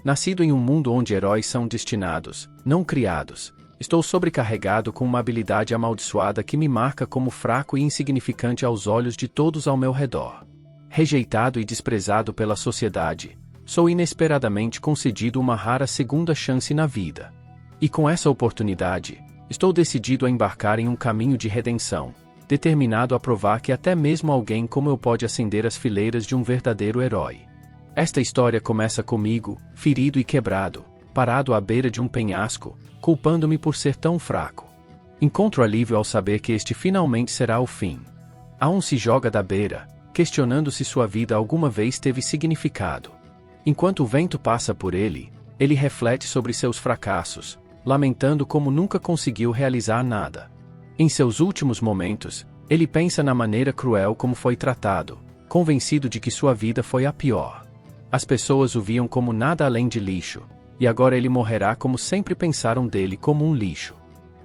Nascido em um mundo onde heróis são destinados, não criados, estou sobrecarregado com uma habilidade amaldiçoada que me marca como fraco e insignificante aos olhos de todos ao meu redor. Rejeitado e desprezado pela sociedade, sou inesperadamente concedido uma rara segunda chance na vida. E com essa oportunidade, estou decidido a embarcar em um caminho de redenção, determinado a provar que até mesmo alguém como eu pode ascender as fileiras de um verdadeiro herói. Esta história começa comigo, ferido e quebrado, parado à beira de um penhasco, culpando-me por ser tão fraco. Encontro alívio ao saber que este finalmente será o fim. A um se joga da beira, questionando se sua vida alguma vez teve significado. Enquanto o vento passa por ele, ele reflete sobre seus fracassos, lamentando como nunca conseguiu realizar nada. Em seus últimos momentos, ele pensa na maneira cruel como foi tratado, convencido de que sua vida foi a pior. As pessoas o viam como nada além de lixo, e agora ele morrerá como sempre pensaram dele, como um lixo.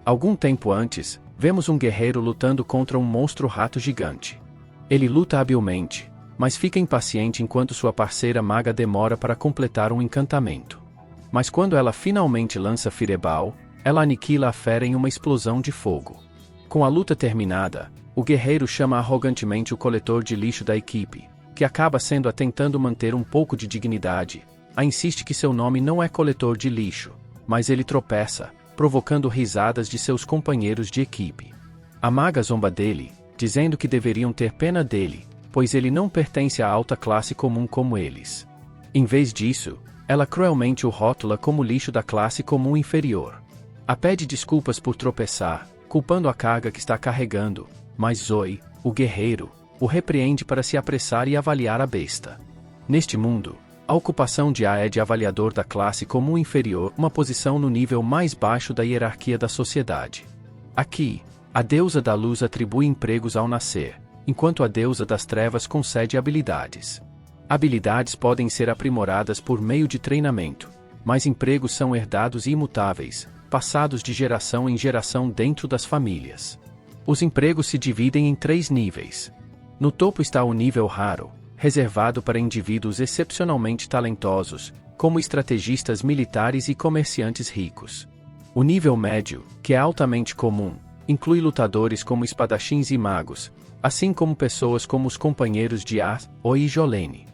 Algum tempo antes, vemos um guerreiro lutando contra um monstro rato gigante. Ele luta habilmente, mas fica impaciente enquanto sua parceira maga demora para completar um encantamento. Mas quando ela finalmente lança Fireball, ela aniquila a fera em uma explosão de fogo. Com a luta terminada, o guerreiro chama arrogantemente o coletor de lixo da equipe, que acaba sendo tentando manter um pouco de dignidade, insiste que seu nome não é coletor de lixo, mas ele tropeça, provocando risadas de seus companheiros de equipe. A maga zomba dele, dizendo que deveriam ter pena dele, pois ele não pertence à alta classe comum como eles. Em vez disso, ela cruelmente o rótula como lixo da classe comum inferior. A pede desculpas por tropeçar, culpando a carga que está carregando, mas Zoe, o guerreiro, o repreende para se apressar e avaliar a besta. Neste mundo, a ocupação de A é de avaliador da classe comum inferior, uma posição no nível mais baixo da hierarquia da sociedade. Aqui, a deusa da luz atribui empregos ao nascer, enquanto a deusa das trevas concede habilidades. Habilidades podem ser aprimoradas por meio de treinamento, mas empregos são herdados e imutáveis, passados de geração em geração dentro das famílias. Os empregos se dividem em 3 níveis. No topo está o nível raro, reservado para indivíduos excepcionalmente talentosos, como estrategistas militares e comerciantes ricos. O nível médio, que é altamente comum, inclui lutadores como espadachins e magos, assim como pessoas como os companheiros de Oi e Jolene.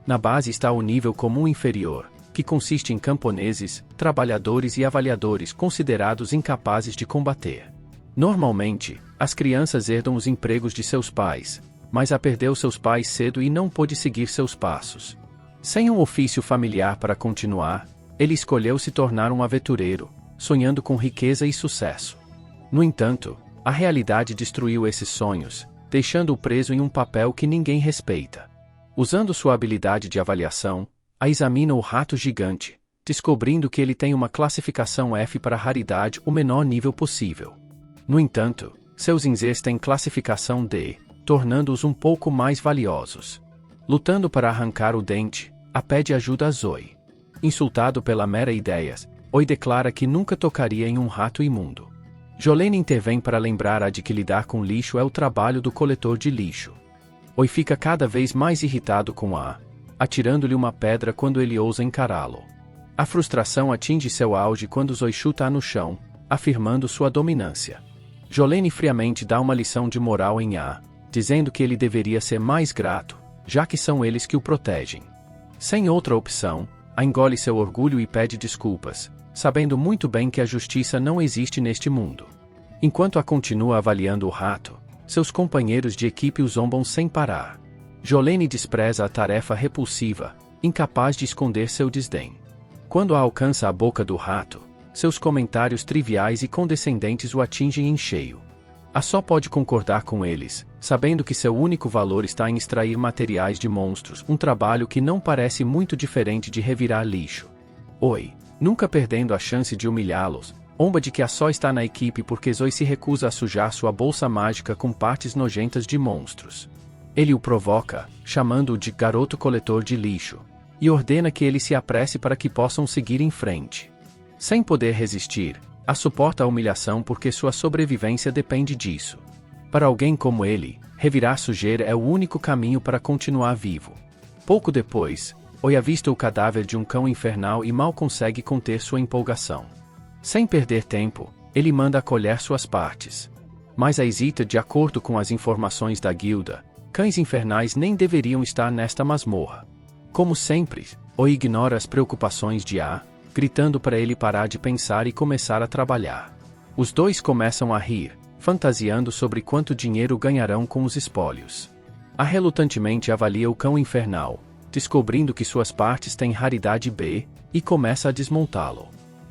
Na base está o nível comum inferior, que consiste em camponeses, trabalhadores e avaliadores considerados incapazes de combater. Normalmente, as crianças herdam os empregos de seus pais, mas perdeu seus pais cedo e não pôde seguir seus passos. Sem um ofício familiar para continuar, ele escolheu se tornar um aventureiro, sonhando com riqueza e sucesso. No entanto, a realidade destruiu esses sonhos, deixando-o preso em um papel que ninguém respeita. Usando sua habilidade de avaliação, examina o rato gigante, descobrindo que ele tem uma classificação F para raridade, o menor nível possível. No entanto, seus inzers têm classificação D, tornando-os um pouco mais valiosos. Lutando para arrancar o dente, pede ajuda a Zoe. Insultado pela mera ideia, Oi declara que nunca tocaria em um rato imundo. Jolene intervém para lembrar-a de que lidar com lixo é o trabalho do coletor de lixo. Oi fica cada vez mais irritado com atirando-lhe uma pedra quando ele ousa encará-lo. A frustração atinge seu auge quando Zoe chuta-a no chão, afirmando sua dominância. Jolene friamente dá uma lição de moral em dizendo que ele deveria ser mais grato, já que são eles que o protegem. Sem outra opção, engole seu orgulho e pede desculpas, sabendo muito bem que a justiça não existe neste mundo. Enquanto continua avaliando o rato, seus companheiros de equipe o zombam sem parar. Jolene despreza a tarefa repulsiva, incapaz de esconder seu desdém. Quando alcança a boca do rato, seus comentários triviais e condescendentes o atingem em cheio. Só pode concordar com eles, sabendo que seu único valor está em extrair materiais de monstros, um trabalho que não parece muito diferente de revirar lixo. Oi, nunca perdendo a chance de humilhá-los, omba de que só está na equipe porque Zoe se recusa a sujar sua bolsa mágica com partes nojentas de monstros. Ele o provoca, chamando-o de garoto coletor de lixo, e ordena que ele se apresse para que possam seguir em frente. Sem poder resistir, suporta a humilhação porque sua sobrevivência depende disso. Para alguém como ele, revirar sujeira é o único caminho para continuar vivo. Pouco depois, Oi avista o cadáver de um cão infernal e mal consegue conter sua empolgação. Sem perder tempo, ele manda colher suas partes. Mas a hesita de acordo com as informações da guilda, cães infernais nem deveriam estar nesta masmorra. Como sempre, Oi ignora as preocupações de A, gritando para ele parar de pensar e começar a trabalhar. Os dois começam a rir, fantasiando sobre quanto dinheiro ganharão com os espólios. A relutantemente avalia o cão infernal, descobrindo que suas partes têm raridade B, e começa a desmontá-lo.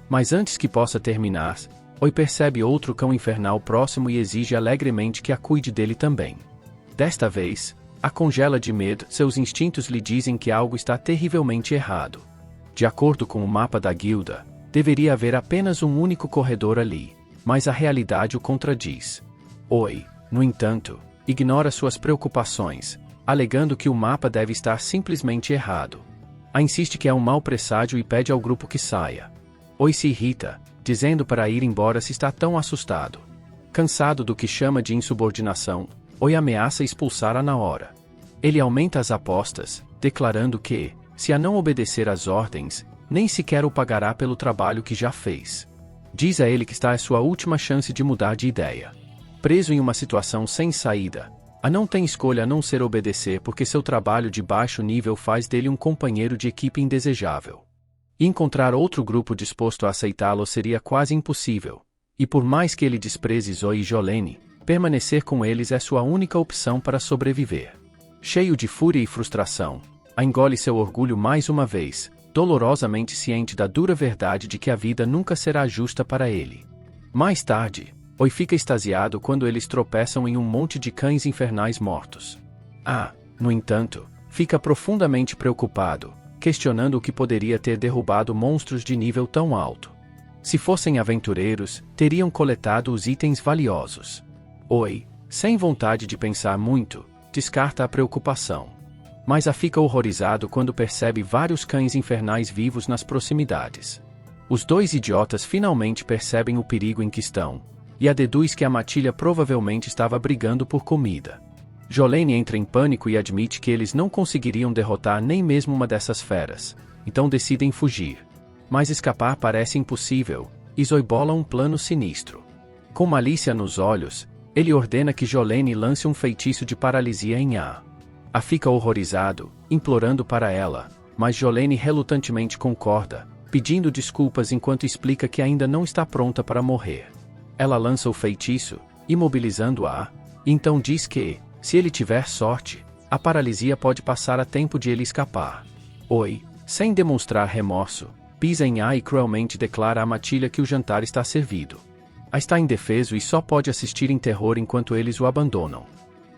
Mas antes que possa terminar, Oi percebe outro cão infernal próximo e exige alegremente que a cuide dele também. Desta vez, a congela de medo, seus instintos lhe dizem que algo está terrivelmente errado. De acordo com o mapa da guilda, deveria haver apenas um único corredor ali, mas a realidade o contradiz. Oi, no entanto, ignora suas preocupações, alegando que o mapa deve estar simplesmente errado. A insiste que é um mau presságio e pede ao grupo que saia. Oi se irrita, dizendo para ir embora se está tão assustado. Cansado do que chama de insubordinação, Oi ameaça expulsá-la na hora. Ele aumenta as apostas, declarando que, se a não obedecer às ordens, nem sequer o pagará pelo trabalho que já fez. Diz a ele que está à sua última chance de mudar de ideia. Preso em uma situação sem saída, A não tem escolha a não ser obedecer porque seu trabalho de baixo nível faz dele um companheiro de equipe indesejável. E encontrar outro grupo disposto a aceitá-lo seria quase impossível. E por mais que ele despreze Zoe e Jolene, permanecer com eles é sua única opção para sobreviver. Cheio de fúria e frustração, A engole seu orgulho mais uma vez, dolorosamente ciente da dura verdade de que a vida nunca será justa para ele. Mais tarde, Oi fica extasiado quando eles tropeçam em um monte de cães infernais mortos. No entanto, fica profundamente preocupado, questionando o que poderia ter derrubado monstros de nível tão alto. Se fossem aventureiros, teriam coletado os itens valiosos. Oi, sem vontade de pensar muito, descarta a preocupação. Mas a fica horrorizado quando percebe vários cães infernais vivos nas proximidades. Os dois idiotas finalmente percebem o perigo em que estão, e a deduz que a matilha provavelmente estava brigando por comida. Jolene entra em pânico e admite que eles não conseguiriam derrotar nem mesmo uma dessas feras, então decidem fugir. Mas escapar parece impossível, e Zoe bola um plano sinistro. Com malícia nos olhos, ele ordena que Jolene lance um feitiço de paralisia em A. A fica horrorizado, implorando para ela, mas Jolene relutantemente concorda, pedindo desculpas enquanto explica que ainda não está pronta para morrer. Ela lança o feitiço, imobilizando-a, e então diz que, se ele tiver sorte, a paralisia pode passar a tempo de ele escapar. Oi, sem demonstrar remorso, pisa em A e cruelmente declara à matilha que o jantar está servido. A está indefeso e só pode assistir em terror enquanto eles o abandonam.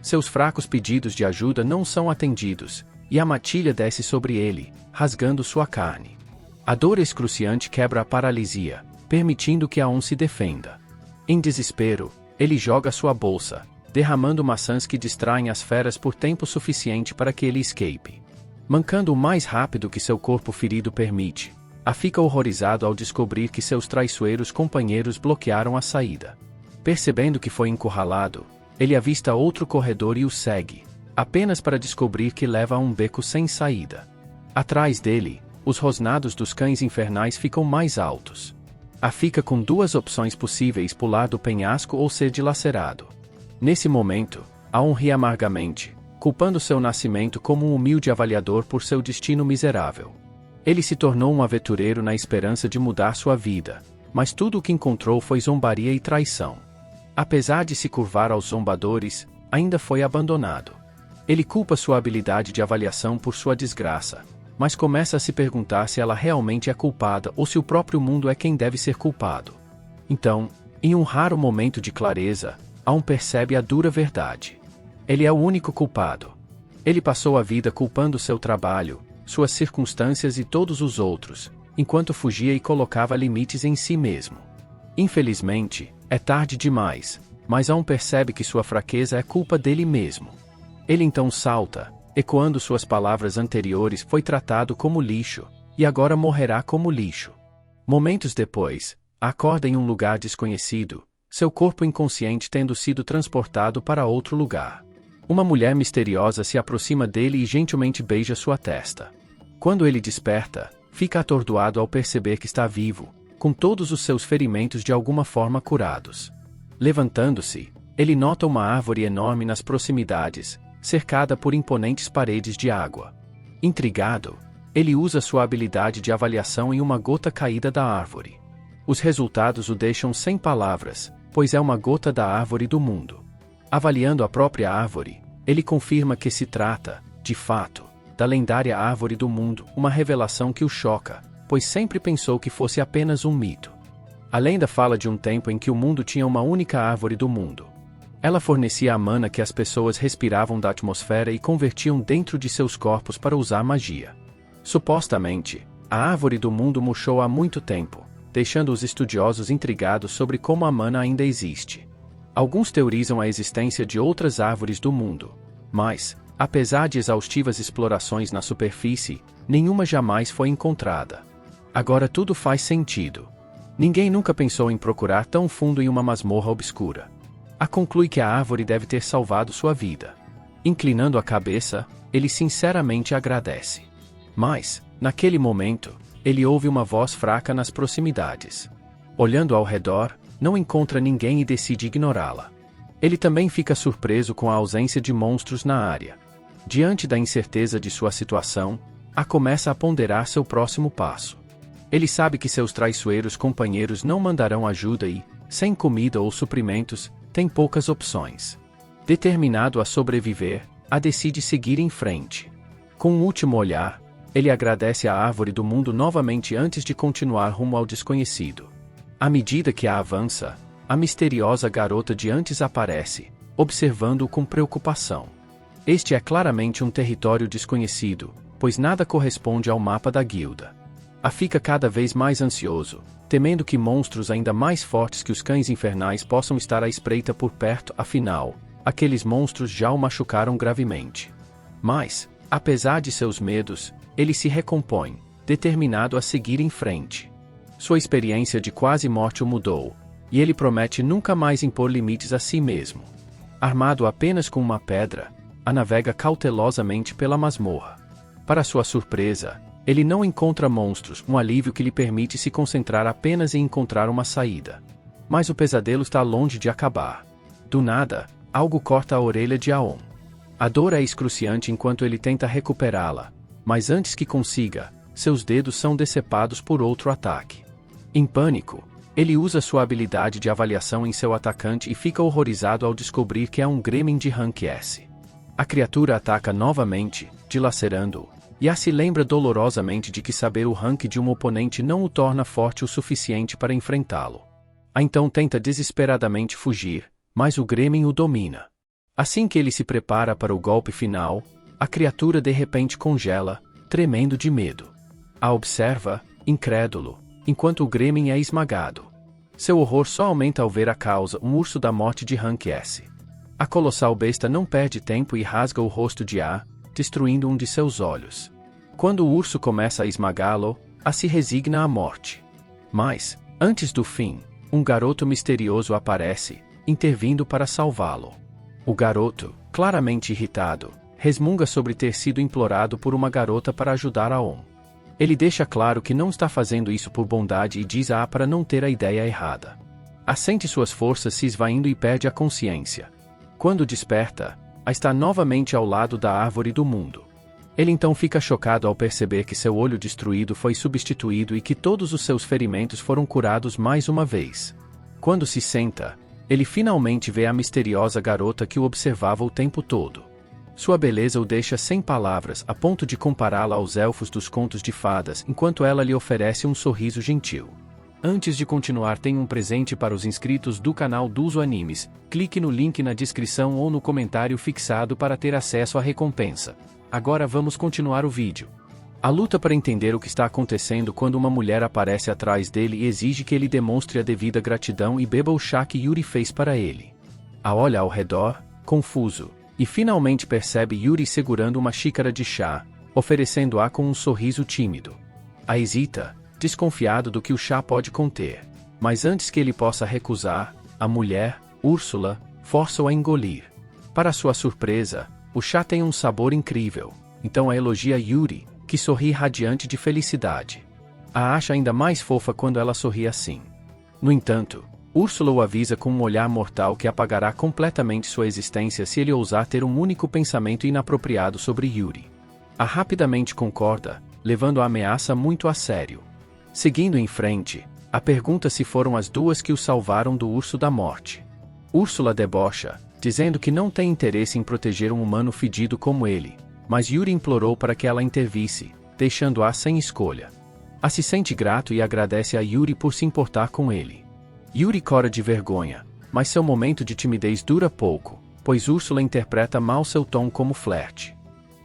Seus fracos pedidos de ajuda não são atendidos, e a matilha desce sobre ele, rasgando sua carne. A dor excruciante quebra a paralisia, permitindo que A1 se defenda. Em desespero, ele joga sua bolsa, derramando maçãs que distraem as feras por tempo suficiente para que ele escape. Mancando o mais rápido que seu corpo ferido permite, A fica horrorizado ao descobrir que seus traiçoeiros companheiros bloquearam a saída. Percebendo que foi encurralado, ele avista outro corredor e o segue, apenas para descobrir que leva a um beco sem saída. Atrás dele, os rosnados dos cães infernais ficam mais altos. A fica com duas opções possíveis: pular do penhasco ou ser dilacerado. Nesse momento, A1 ri amargamente, culpando seu nascimento como um humilde avaliador por seu destino miserável. Ele se tornou um aventureiro na esperança de mudar sua vida, mas tudo o que encontrou foi zombaria e traição. Apesar de se curvar aos zombadores, ainda foi abandonado. Ele culpa sua habilidade de avaliação por sua desgraça, mas começa a se perguntar se ela realmente é culpada ou se o próprio mundo é quem deve ser culpado. Então, em um raro momento de clareza, A1 percebe a dura verdade. Ele é o único culpado. Ele passou a vida culpando seu trabalho, suas circunstâncias e todos os outros, enquanto fugia e colocava limites em si mesmo. Infelizmente, é tarde demais, mas A1 percebe que sua fraqueza é culpa dele mesmo. Ele então salta, ecoando suas palavras anteriores: foi tratado como lixo, e agora morrerá como lixo. Momentos depois, acorda em um lugar desconhecido, seu corpo inconsciente tendo sido transportado para outro lugar. Uma mulher misteriosa se aproxima dele e gentilmente beija sua testa. Quando ele desperta, fica atordoado ao perceber que está vivo, com todos os seus ferimentos de alguma forma curados. Levantando-se, ele nota uma árvore enorme nas proximidades, cercada por imponentes paredes de água. Intrigado, ele usa sua habilidade de avaliação em uma gota caída da árvore. Os resultados o deixam sem palavras, pois é uma gota da árvore do mundo. Avaliando a própria árvore, ele confirma que se trata, de fato, da lendária árvore do mundo, uma revelação que o choca, pois sempre pensou que fosse apenas um mito. A lenda fala de um tempo em que o mundo tinha uma única árvore do mundo. Ela fornecia a mana que as pessoas respiravam da atmosfera e convertiam dentro de seus corpos para usar magia. Supostamente, a árvore do mundo murchou há muito tempo, deixando os estudiosos intrigados sobre como a mana ainda existe. Alguns teorizam a existência de outras árvores do mundo, mas, apesar de exaustivas explorações na superfície, nenhuma jamais foi encontrada. Agora tudo faz sentido. Ninguém nunca pensou em procurar tão fundo em uma masmorra obscura. Conclui que a árvore deve ter salvado sua vida. Inclinando a cabeça, ele sinceramente agradece. Mas, naquele momento, ele ouve uma voz fraca nas proximidades. Olhando ao redor, não encontra ninguém e decide ignorá-la. Ele também fica surpreso com a ausência de monstros na área. Diante da incerteza de sua situação, começa a ponderar seu próximo passo. Ele sabe que seus traiçoeiros companheiros não mandarão ajuda e, sem comida ou suprimentos, tem poucas opções. Determinado a sobreviver, decide seguir em frente. Com um último olhar, ele agradece à árvore do mundo novamente antes de continuar rumo ao desconhecido. À medida que avança, a misteriosa garota de antes aparece, observando-o com preocupação. Este é claramente um território desconhecido, pois nada corresponde ao mapa da guilda. Fica cada vez mais ansioso, temendo que monstros ainda mais fortes que os cães infernais possam estar à espreita por perto, afinal, aqueles monstros já o machucaram gravemente. Mas, apesar de seus medos, ele se recompõe, determinado a seguir em frente. Sua experiência de quase morte o mudou, e ele promete nunca mais impor limites a si mesmo. Armado apenas com uma pedra, navega cautelosamente pela masmorra. Para sua surpresa, ele não encontra monstros, um alívio que lhe permite se concentrar apenas em encontrar uma saída. Mas o pesadelo está longe de acabar. Do nada, algo corta a orelha de Aon. A dor é excruciante enquanto ele tenta recuperá-la, mas antes que consiga, seus dedos são decepados por outro ataque. Em pânico, ele usa sua habilidade de avaliação em seu atacante e fica horrorizado ao descobrir que é um gremlin de rank S. A criatura ataca novamente, dilacerando-o, e se lembra dolorosamente de que saber o rank de um oponente não o torna forte o suficiente para enfrentá-lo. Então tenta desesperadamente fugir, mas o gremlin o domina. Assim que ele se prepara para o golpe final, a criatura de repente congela, tremendo de medo. A observa, incrédulo, enquanto o gremlin é esmagado. Seu horror só aumenta ao ver a causa, um urso da morte de rank S. A colossal besta não perde tempo e rasga o rosto de destruindo um de seus olhos. Quando o urso começa a esmagá-lo, se resigna à morte. Mas, antes do fim, um garoto misterioso aparece, intervindo para salvá-lo. O garoto, claramente irritado, resmunga sobre ter sido implorado por uma garota para ajudar Aon. Ele deixa claro que não está fazendo isso por bondade e diz para não ter a ideia errada. Sente suas forças se esvaindo e perde a consciência. Quando desperta, está novamente ao lado da árvore do mundo. Ele então fica chocado ao perceber que seu olho destruído foi substituído e que todos os seus ferimentos foram curados mais uma vez. Quando se senta, ele finalmente vê a misteriosa garota que o observava o tempo todo. Sua beleza o deixa sem palavras, a ponto de compará-la aos elfos dos contos de fadas, enquanto ela lhe oferece um sorriso gentil. Antes de continuar, tem um presente para os inscritos do canal Duzo Animes. Clique no link na descrição ou no comentário fixado para ter acesso à recompensa. Agora vamos continuar o vídeo. A luta para entender o que está acontecendo quando uma mulher aparece atrás dele e exige que ele demonstre a devida gratidão e beba o chá que Yuri fez para ele. Olha ao redor, confuso, e finalmente percebe Yuri segurando uma xícara de chá, oferecendo-a com um sorriso tímido. Hesita, desconfiado do que o chá pode conter, mas antes que ele possa recusar, a mulher, Úrsula, força-o a engolir. Para sua surpresa, o chá tem um sabor incrível, então elogia Yuri, que sorri radiante de felicidade. A acha ainda mais fofa quando ela sorri assim. No entanto, Úrsula o avisa com um olhar mortal que apagará completamente sua existência se ele ousar ter um único pensamento inapropriado sobre Yuri. A rapidamente concorda, levando a ameaça muito a sério. Seguindo em frente, a pergunta se foram as duas que o salvaram do urso da morte. Úrsula debocha, dizendo que não tem interesse em proteger um humano fedido como ele, mas Yuri implorou para que ela intervisse, deixando-a sem escolha. A se sente grato e agradece a Yuri por se importar com ele. Yuri cora de vergonha, mas seu momento de timidez dura pouco, pois Úrsula interpreta mal seu tom como flerte.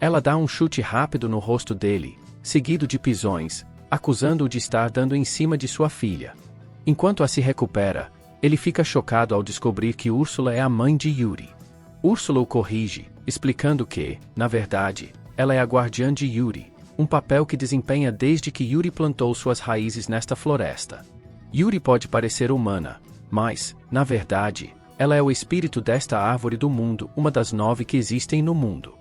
Ela dá um chute rápido no rosto dele, seguido de pisões, acusando-o de estar dando em cima de sua filha. Enquanto a se recupera, ele fica chocado ao descobrir que Úrsula é a mãe de Yuri. Úrsula o corrige, explicando que, na verdade, ela é a guardiã de Yuri, um papel que desempenha desde que Yuri plantou suas raízes nesta floresta. Yuri pode parecer humana, mas, na verdade, ela é o espírito desta árvore do mundo, uma das 9 que existem no mundo.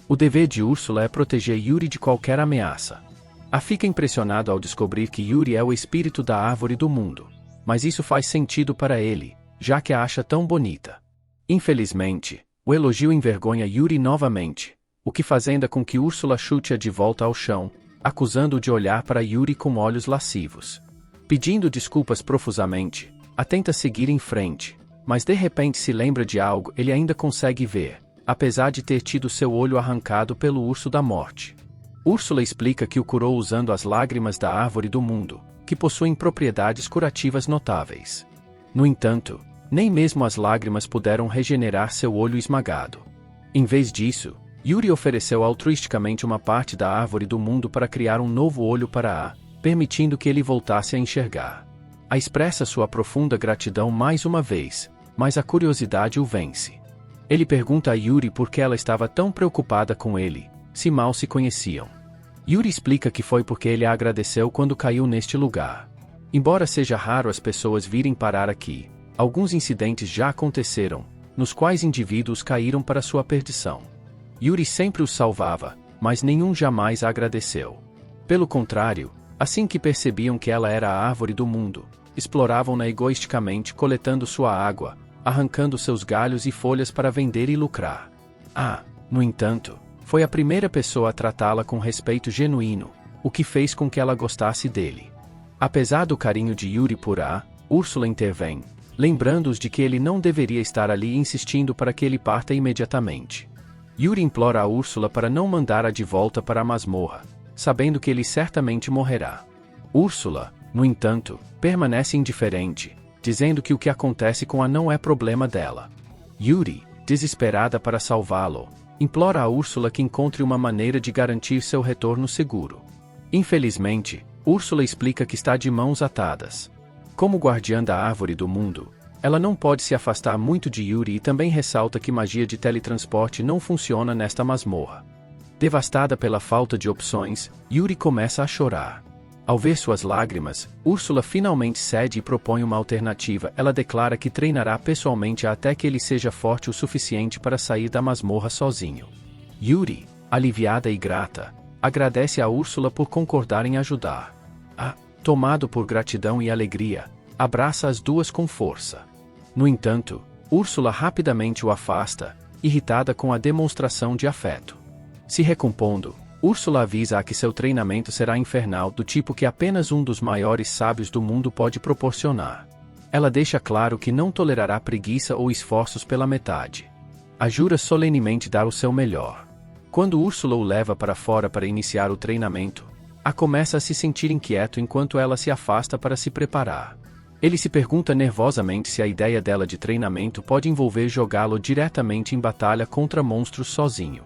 O dever de Úrsula é proteger Yuri de qualquer ameaça. A fica impressionado ao descobrir que Yuri é o espírito da árvore do mundo, mas isso faz sentido para ele, já que a acha tão bonita. Infelizmente, o elogio envergonha Yuri novamente, o que fazendo com que Úrsula chute-a de volta ao chão, acusando-o de olhar para Yuri com olhos lascivos. Pedindo desculpas profusamente, a tenta seguir em frente, mas de repente se lembra de algo ele ainda consegue ver, apesar de ter tido seu olho arrancado pelo urso da morte. Úrsula explica que o curou usando as lágrimas da árvore do mundo, que possuem propriedades curativas notáveis. No entanto, nem mesmo as lágrimas puderam regenerar seu olho esmagado. Em vez disso, Yuri ofereceu altruisticamente uma parte da árvore do mundo para criar um novo olho para A, permitindo que ele voltasse a enxergar. A expressa sua profunda gratidão mais uma vez, mas a curiosidade o vence. Ele pergunta a Yuri por que ela estava tão preocupada com ele, se mal se conheciam. Yuri explica que foi porque ele a agradeceu quando caiu neste lugar. Embora seja raro as pessoas virem parar aqui, alguns incidentes já aconteceram, nos quais indivíduos caíram para sua perdição. Yuri sempre os salvava, mas nenhum jamais a agradeceu. Pelo contrário, assim que percebiam que ela era a árvore do mundo, exploravam-na egoisticamente coletando sua água, arrancando seus galhos e folhas para vender e lucrar. No entanto, foi a primeira pessoa a tratá-la com respeito genuíno, o que fez com que ela gostasse dele. Apesar do carinho de Yuri por A, Úrsula intervém, lembrando-os de que ele não deveria estar ali insistindo para que ele parta imediatamente. Yuri implora a Úrsula para não mandá-a de volta para a masmorra, sabendo que ele certamente morrerá. Úrsula, no entanto, permanece indiferente, dizendo que o que acontece com A não é problema dela. Yuri, desesperada para salvá-lo, implora a Úrsula que encontre uma maneira de garantir seu retorno seguro. Infelizmente, Úrsula explica que está de mãos atadas. Como guardiã da árvore do mundo, ela não pode se afastar muito de Yuri e também ressalta que magia de teletransporte não funciona nesta masmorra. Devastada pela falta de opções, Yuri começa a chorar. Ao ver suas lágrimas, Úrsula finalmente cede e propõe uma alternativa. Ela declara que treinará pessoalmente até que ele seja forte o suficiente para sair da masmorra sozinho. Yuri, aliviada e grata, agradece a Úrsula por concordar em ajudar. Tomado por gratidão e alegria, abraça as duas com força. No entanto, Úrsula rapidamente o afasta, irritada com a demonstração de afeto. Se recompondo, Úrsula avisa-a que seu treinamento será infernal, do tipo que apenas um dos maiores sábios do mundo pode proporcionar. Ela deixa claro que não tolerará preguiça ou esforços pela metade. A jura solenemente dar o seu melhor. Quando Úrsula o leva para fora para iniciar o treinamento, A começa a se sentir inquieto enquanto ela se afasta para se preparar. Ele se pergunta nervosamente se a ideia dela de treinamento pode envolver jogá-lo diretamente em batalha contra monstros sozinho.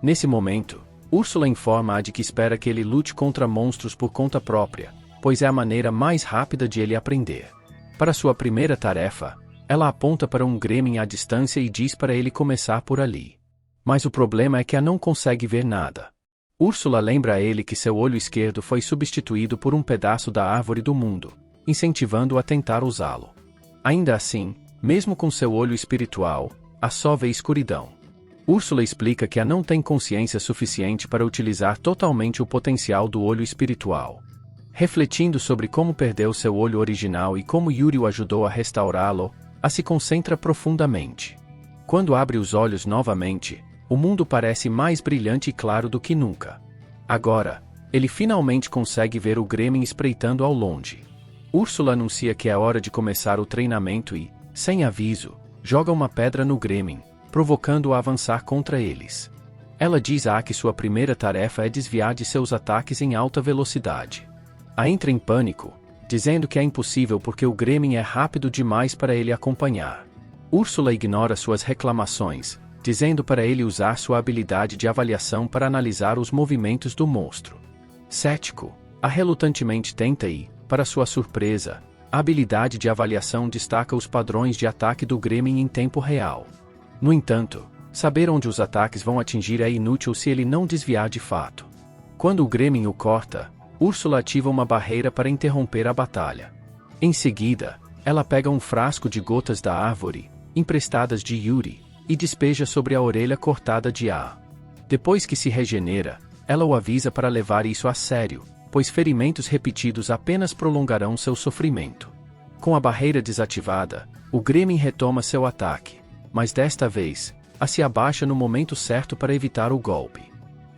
Nesse momento, Úrsula informa-a de que espera que ele lute contra monstros por conta própria, pois é a maneira mais rápida de ele aprender. Para sua primeira tarefa, ela aponta para um gremlin à distância e diz para ele começar por ali. Mas o problema é que a não consegue ver nada. Úrsula lembra a ele que seu olho esquerdo foi substituído por um pedaço da árvore do mundo, incentivando-o a tentar usá-lo. Ainda assim, mesmo com seu olho espiritual, a só vê escuridão. Úrsula explica que a não tem consciência suficiente para utilizar totalmente o potencial do olho espiritual. Refletindo sobre como perdeu seu olho original e como Yuri o ajudou a restaurá-lo, a se concentra profundamente. Quando abre os olhos novamente, o mundo parece mais brilhante e claro do que nunca. Agora, ele finalmente consegue ver o Gremlin espreitando ao longe. Úrsula anuncia que é hora de começar o treinamento e, sem aviso, joga uma pedra no Gremlin, provocando-o a avançar contra eles. Ela diz a que sua primeira tarefa é desviar de seus ataques em alta velocidade. A entra em pânico, dizendo que é impossível porque o Gremlin é rápido demais para ele acompanhar. Úrsula ignora suas reclamações, dizendo para ele usar sua habilidade de avaliação para analisar os movimentos do monstro. Cético, a relutantemente tenta e, para sua surpresa, a habilidade de avaliação destaca os padrões de ataque do Gremlin em tempo real. No entanto, saber onde os ataques vão atingir é inútil se ele não desviar de fato. Quando o Gremlin o corta, Úrsula ativa uma barreira para interromper a batalha. Em seguida, ela pega um frasco de gotas da árvore, emprestadas de Yuri, e despeja sobre a orelha cortada de A. Depois que se regenera, ela o avisa para levar isso a sério, pois ferimentos repetidos apenas prolongarão seu sofrimento. Com a barreira desativada, o Gremlin retoma seu ataque, mas desta vez, a se abaixa no momento certo para evitar o golpe.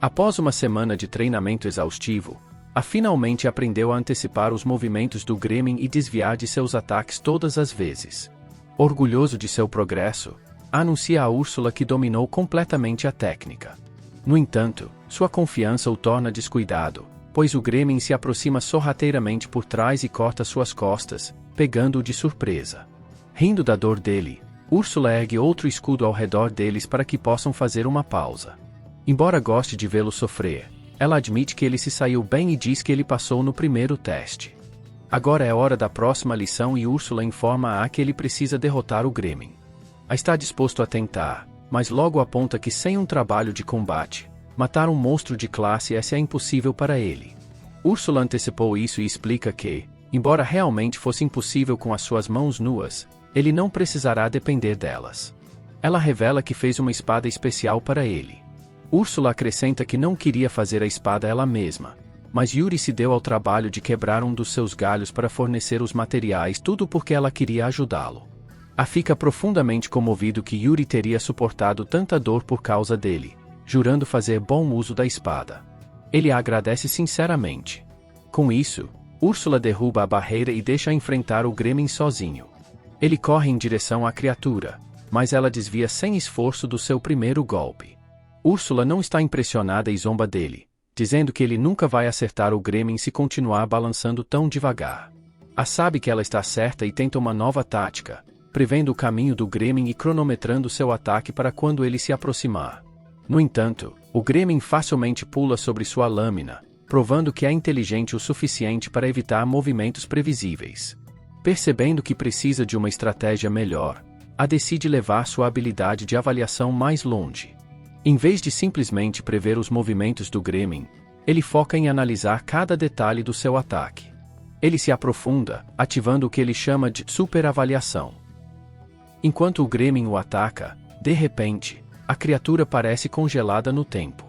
Após uma semana de treinamento exaustivo, a finalmente aprendeu a antecipar os movimentos do Gremlin e desviar de seus ataques todas as vezes. Orgulhoso de seu progresso, anuncia a Úrsula que dominou completamente a técnica. No entanto, sua confiança o torna descuidado, pois o Gremlin se aproxima sorrateiramente por trás e corta suas costas, pegando-o de surpresa. Rindo da dor dele, Úrsula ergue outro escudo ao redor deles para que possam fazer uma pausa. Embora goste de vê-lo sofrer, ela admite que ele se saiu bem e diz que ele passou no primeiro teste. Agora é hora da próxima lição e Úrsula informa a que ele precisa derrotar o Gremlin. A está disposto a tentar, mas logo aponta que sem um trabalho de combate, matar um monstro de classe S é impossível para ele. Úrsula antecipou isso e explica que, embora realmente fosse impossível com as suas mãos nuas, ele não precisará depender delas. Ela revela que fez uma espada especial para ele. Úrsula acrescenta que não queria fazer a espada ela mesma, mas Yuri se deu ao trabalho de quebrar um dos seus galhos para fornecer os materiais, tudo porque ela queria ajudá-lo. A fica profundamente comovido que Yuri teria suportado tanta dor por causa dele, jurando fazer bom uso da espada. Ele a agradece sinceramente. Com isso, Úrsula derruba a barreira e deixa enfrentar o Gremlin sozinho. Ele corre em direção à criatura, mas ela desvia sem esforço do seu primeiro golpe. Úrsula não está impressionada e zomba dele, dizendo que ele nunca vai acertar o Gremlin se continuar balançando tão devagar. A sabe que ela está certa e tenta uma nova tática, prevendo o caminho do Gremlin e cronometrando seu ataque para quando ele se aproximar. No entanto, o Gremlin facilmente pula sobre sua lâmina, provando que é inteligente o suficiente para evitar movimentos previsíveis. Percebendo que precisa de uma estratégia melhor, a decide levar sua habilidade de avaliação mais longe. Em vez de simplesmente prever os movimentos do Gremlin, ele foca em analisar cada detalhe do seu ataque. Ele se aprofunda, ativando o que ele chama de superavaliação. Enquanto o Gremlin o ataca, de repente, a criatura parece congelada no tempo.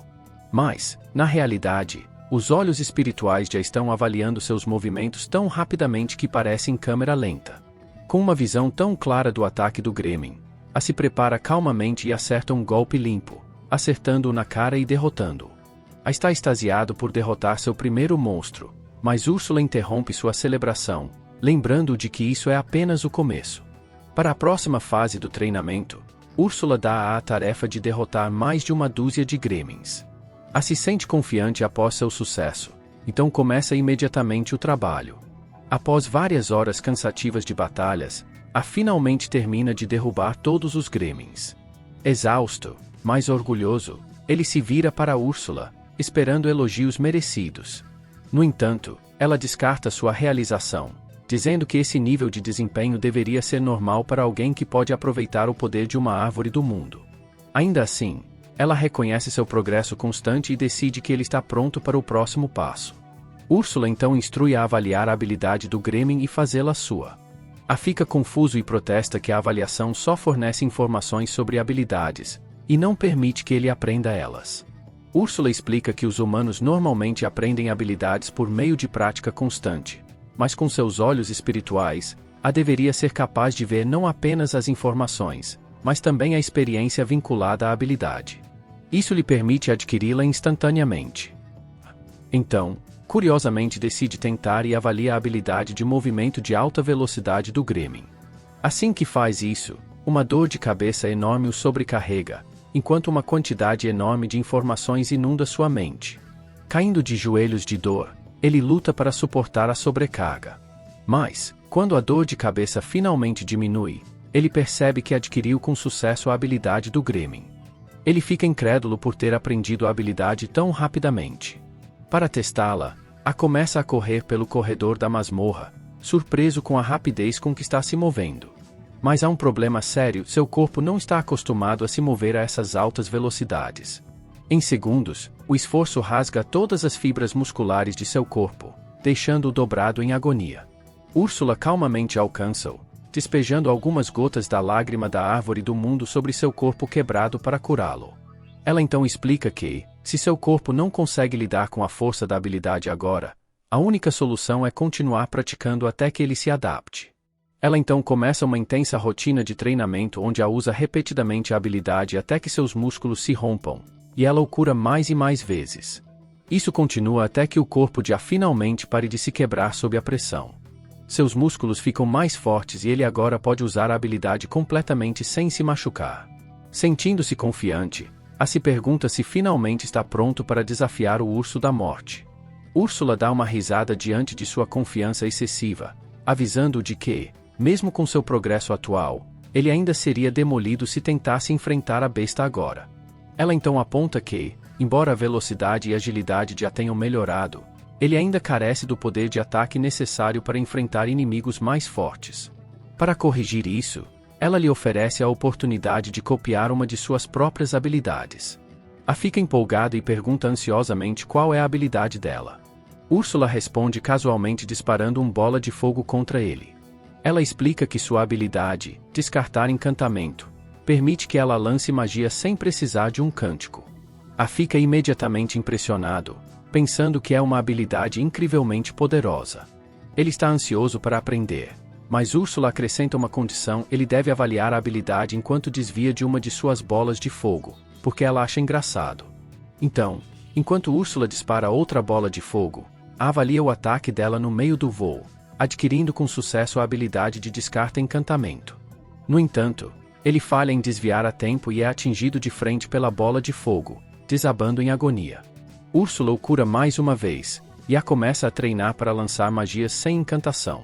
Mas, na realidade, os olhos espirituais já estão avaliando seus movimentos tão rapidamente que parece em câmera lenta. Com uma visão tão clara do ataque do Gremlin, a se prepara calmamente e acerta um golpe limpo, acertando-o na cara e derrotando-o. A está extasiado por derrotar seu primeiro monstro, mas Úrsula interrompe sua celebração, lembrando-o de que isso é apenas o começo. Para a próxima fase do treinamento, Úrsula dá a tarefa de derrotar mais de uma dúzia de Gremlins. A se sente confiante após seu sucesso, então começa imediatamente o trabalho. Após várias horas cansativas de batalhas, a finalmente termina de derrubar todos os Gremlins. Exausto, mas orgulhoso, ele se vira para Úrsula, esperando elogios merecidos. No entanto, ela descarta sua realização, dizendo que esse nível de desempenho deveria ser normal para alguém que pode aproveitar o poder de uma árvore do mundo. Ainda assim, ela reconhece seu progresso constante e decide que ele está pronto para o próximo passo. Úrsula então instrui a avaliar a habilidade do Gremlin e fazê-la sua. A fica confuso e protesta que a avaliação só fornece informações sobre habilidades, e não permite que ele aprenda elas. Úrsula explica que os humanos normalmente aprendem habilidades por meio de prática constante, mas com seus olhos espirituais, a deveria ser capaz de ver não apenas as informações, mas também a experiência vinculada à habilidade. Isso lhe permite adquiri-la instantaneamente. Então, curiosamente decide tentar e avalia a habilidade de movimento de alta velocidade do Gremlin. Assim que faz isso, uma dor de cabeça enorme o sobrecarrega, enquanto uma quantidade enorme de informações inunda sua mente. Caindo de joelhos de dor, ele luta para suportar a sobrecarga. Mas, quando a dor de cabeça finalmente diminui, ele percebe que adquiriu com sucesso a habilidade do Gremlin. Ele fica incrédulo por ter aprendido a habilidade tão rapidamente. Para testá-la, começa a correr pelo corredor da masmorra, surpreso com a rapidez com que está se movendo. Mas há um problema sério: seu corpo não está acostumado a se mover a essas altas velocidades. Em segundos, o esforço rasga todas as fibras musculares de seu corpo, deixando-o dobrado em agonia. Úrsula calmamente alcança-o, despejando algumas gotas da lágrima da árvore do mundo sobre seu corpo quebrado para curá-lo. Ela então explica que, se seu corpo não consegue lidar com a força da habilidade agora, a única solução é continuar praticando até que ele se adapte. Ela então começa uma intensa rotina de treinamento onde a usa repetidamente a habilidade até que seus músculos se rompam, e ela o cura mais e mais vezes. Isso continua até que o corpo de A finalmente pare de se quebrar sob a pressão. Seus músculos ficam mais fortes e ele agora pode usar a habilidade completamente sem se machucar. Sentindo-se confiante, A se pergunta se finalmente está pronto para desafiar o Urso da Morte. Úrsula dá uma risada diante de sua confiança excessiva, avisando-o de que, mesmo com seu progresso atual, ele ainda seria demolido se tentasse enfrentar a besta agora. Ela então aponta que, embora a velocidade e agilidade já tenham melhorado, ele ainda carece do poder de ataque necessário para enfrentar inimigos mais fortes. Para corrigir isso, ela lhe oferece a oportunidade de copiar uma de suas próprias habilidades. A fica empolgada e pergunta ansiosamente qual é a habilidade dela. Úrsula responde casualmente disparando uma bola de fogo contra ele. Ela explica que sua habilidade, Descartar Encantamento, permite que ela lance magia sem precisar de um cântico. A fica imediatamente impressionado, pensando que é uma habilidade incrivelmente poderosa. Ele está ansioso para aprender, mas Úrsula acrescenta uma condição: ele deve avaliar a habilidade enquanto desvia de uma de suas bolas de fogo, porque ela acha engraçado. Então, enquanto Úrsula dispara outra bola de fogo, avalia o ataque dela no meio do voo, adquirindo com sucesso a habilidade de Descarta Encantamento. No entanto, ele falha em desviar a tempo e é atingido de frente pela bola de fogo, desabando em agonia. Úrsula o cura mais uma vez, e a começa a treinar para lançar magias sem encantação.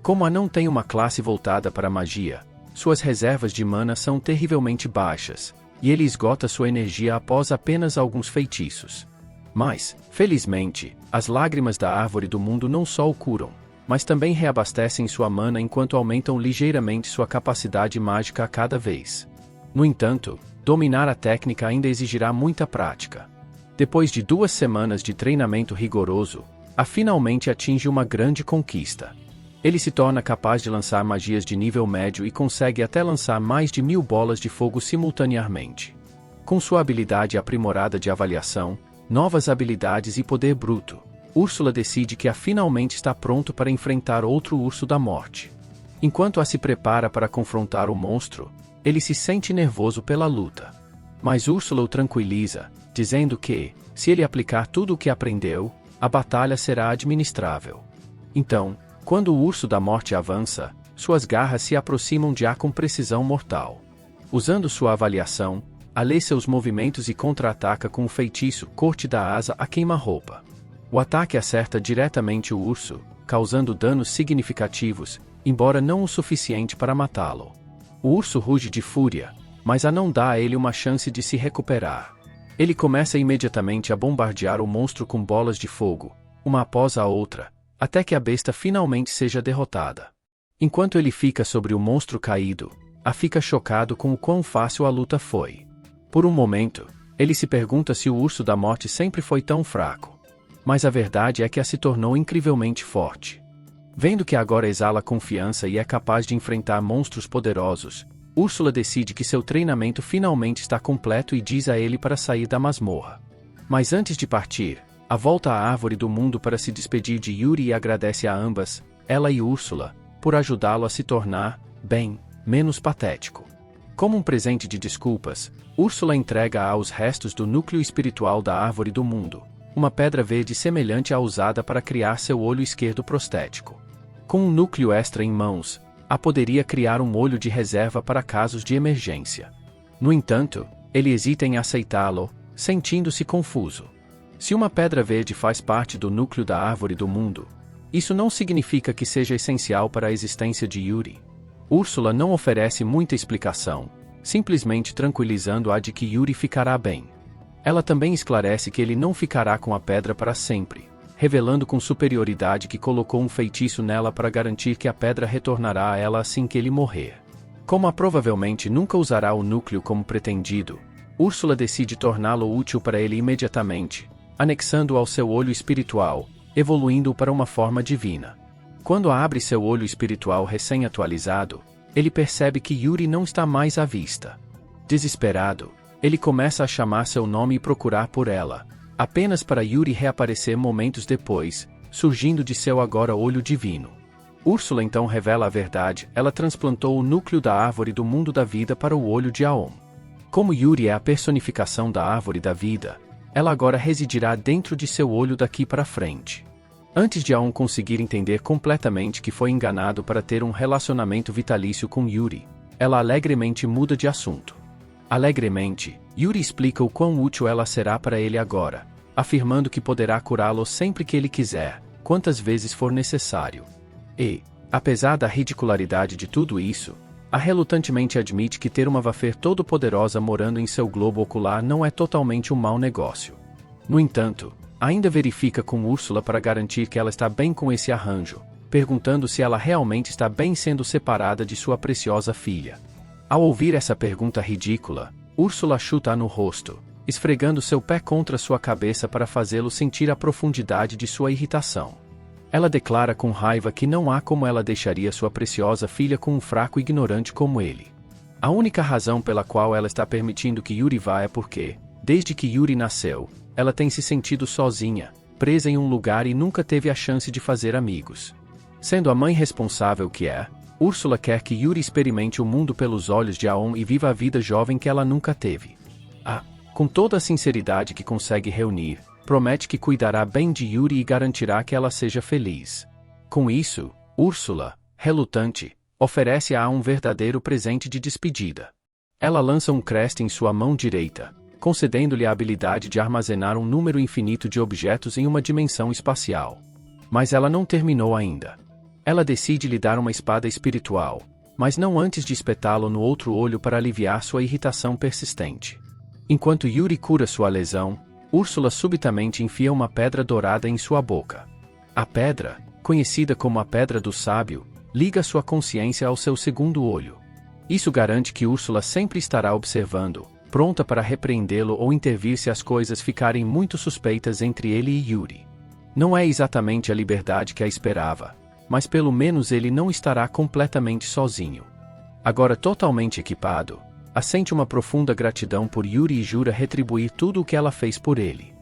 Como a não tem uma classe voltada para magia, suas reservas de mana são terrivelmente baixas, e ele esgota sua energia após apenas alguns feitiços. Mas, felizmente, as lágrimas da árvore do mundo não só o curam, mas também reabastecem sua mana enquanto aumentam ligeiramente sua capacidade mágica a cada vez. No entanto, dominar a técnica ainda exigirá muita prática. Depois de 2 semanas de treinamento rigoroso, A finalmente atinge uma grande conquista. Ele se torna capaz de lançar magias de nível médio e consegue até lançar mais de 1000 bolas de fogo simultaneamente. Com sua habilidade aprimorada de avaliação, novas habilidades e poder bruto, Úrsula decide que A finalmente está pronto para enfrentar outro Urso da Morte. Enquanto A se prepara para confrontar o monstro, ele se sente nervoso pela luta. Mas Úrsula o tranquiliza, dizendo que, se ele aplicar tudo o que aprendeu, a batalha será administrável. Então, quando o Urso da Morte avança, suas garras se aproximam de A com precisão mortal. Usando sua avaliação, A lê seus movimentos e contra-ataca com o feitiço Corte da Asa a Queima-Roupa. O ataque acerta diretamente o urso, causando danos significativos, embora não o suficiente para matá-lo. O urso ruge de fúria, mas A não dá a ele uma chance de se recuperar. Ele começa imediatamente a bombardear o monstro com bolas de fogo, uma após a outra, até que a besta finalmente seja derrotada. Enquanto ele fica sobre o monstro caído, A fica chocado com o quão fácil a luta foi. Por um momento, ele se pergunta se o Urso da Morte sempre foi tão fraco. Mas a verdade é que A se tornou incrivelmente forte. Vendo que agora exala confiança e é capaz de enfrentar monstros poderosos, Úrsula decide que seu treinamento finalmente está completo e diz a ele para sair da masmorra. Mas antes de partir, a volta à árvore do mundo para se despedir de Yuri e agradece a ambas, ela e Úrsula, por ajudá-lo a se tornar, bem, menos patético. Como um presente de desculpas, Úrsula entrega os restos do núcleo espiritual da árvore do mundo, uma pedra verde semelhante à usada para criar seu olho esquerdo prostético. Com um núcleo extra em mãos, a poderia criar um olho de reserva para casos de emergência. No entanto, ele hesita em aceitá-lo, sentindo-se confuso. Se uma pedra verde faz parte do núcleo da árvore do mundo, isso não significa que seja essencial para a existência de Yuri. Úrsula não oferece muita explicação, simplesmente tranquilizando-a de que Yuri ficará bem. Ela também esclarece que ele não ficará com a pedra para sempre, revelando com superioridade que colocou um feitiço nela para garantir que a pedra retornará a ela assim que ele morrer. Como a provavelmente nunca usará o núcleo como pretendido, Úrsula decide torná-lo útil para ele imediatamente, anexando-o ao seu olho espiritual, evoluindo-o para uma forma divina. Quando abre seu olho espiritual recém-atualizado, ele percebe que Yuri não está mais à vista. Desesperado, ele começa a chamar seu nome e procurar por ela, apenas para Yuri reaparecer momentos depois, surgindo de seu agora olho divino. Úrsula então revela a verdade: ela transplantou o núcleo da árvore do mundo da vida para o olho de Aon. Como Yuri é a personificação da árvore da vida, ela agora residirá dentro de seu olho daqui para frente. Antes de Aon conseguir entender completamente que foi enganado para ter um relacionamento vitalício com Yuri, ela alegremente muda de assunto. Alegremente, Yuri explica o quão útil ela será para ele agora, afirmando que poderá curá-lo sempre que ele quiser, quantas vezes for necessário. E, apesar da ridicularidade de tudo isso, a relutantemente admite que ter uma Vaffer todo-poderosa morando em seu globo ocular não é totalmente um mau negócio. No entanto, ainda verifica com Úrsula para garantir que ela está bem com esse arranjo, perguntando se ela realmente está bem sendo separada de sua preciosa filha. Ao ouvir essa pergunta ridícula, Úrsula chuta-a no rosto, esfregando seu pé contra sua cabeça para fazê-lo sentir a profundidade de sua irritação. Ela declara com raiva que não há como ela deixaria sua preciosa filha com um fraco ignorante como ele. A única razão pela qual ela está permitindo que Yuri vá é porque, desde que Yuri nasceu, ela tem se sentido sozinha, presa em um lugar e nunca teve a chance de fazer amigos. Sendo a mãe responsável que é, Úrsula quer que Yuri experimente o mundo pelos olhos de Aon e viva a vida jovem que ela nunca teve. Com toda a sinceridade que consegue reunir, promete que cuidará bem de Yuri e garantirá que ela seja feliz. Com isso, Úrsula, relutante, oferece a um verdadeiro presente de despedida. Ela lança um crest em sua mão direita, concedendo-lhe a habilidade de armazenar um número infinito de objetos em uma dimensão espacial. Mas ela não terminou ainda. Ela decide lhe dar uma espada espiritual, mas não antes de espetá-lo no outro olho para aliviar sua irritação persistente. Enquanto Yuri cura sua lesão, Úrsula subitamente enfia uma pedra dourada em sua boca. A pedra, conhecida como a Pedra do Sábio, liga sua consciência ao seu segundo olho. Isso garante que Úrsula sempre estará observando, pronta para repreendê-lo ou intervir se as coisas ficarem muito suspeitas entre ele e Yuri. Não é exatamente a liberdade que a esperava, mas pelo menos ele não estará completamente sozinho. Agora totalmente equipado, sente uma profunda gratidão por Yuri e jura retribuir tudo o que ela fez por ele.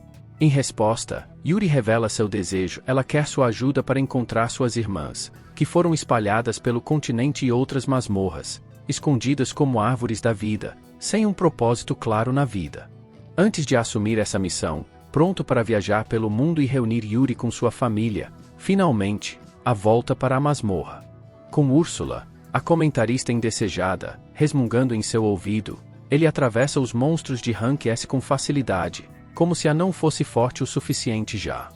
Em resposta, Yuri revela seu desejo: ela quer sua ajuda para encontrar suas irmãs, que foram espalhadas pelo continente e outras masmorras, escondidas como árvores da vida, sem um propósito claro na vida. Antes de assumir essa missão, pronto para viajar pelo mundo e reunir Yuri com sua família, finalmente, a volta para a masmorra. Com Úrsula, a comentarista indesejada, resmungando em seu ouvido, ele atravessa os monstros de Rank S com facilidade, como se a não fosse forte o suficiente já.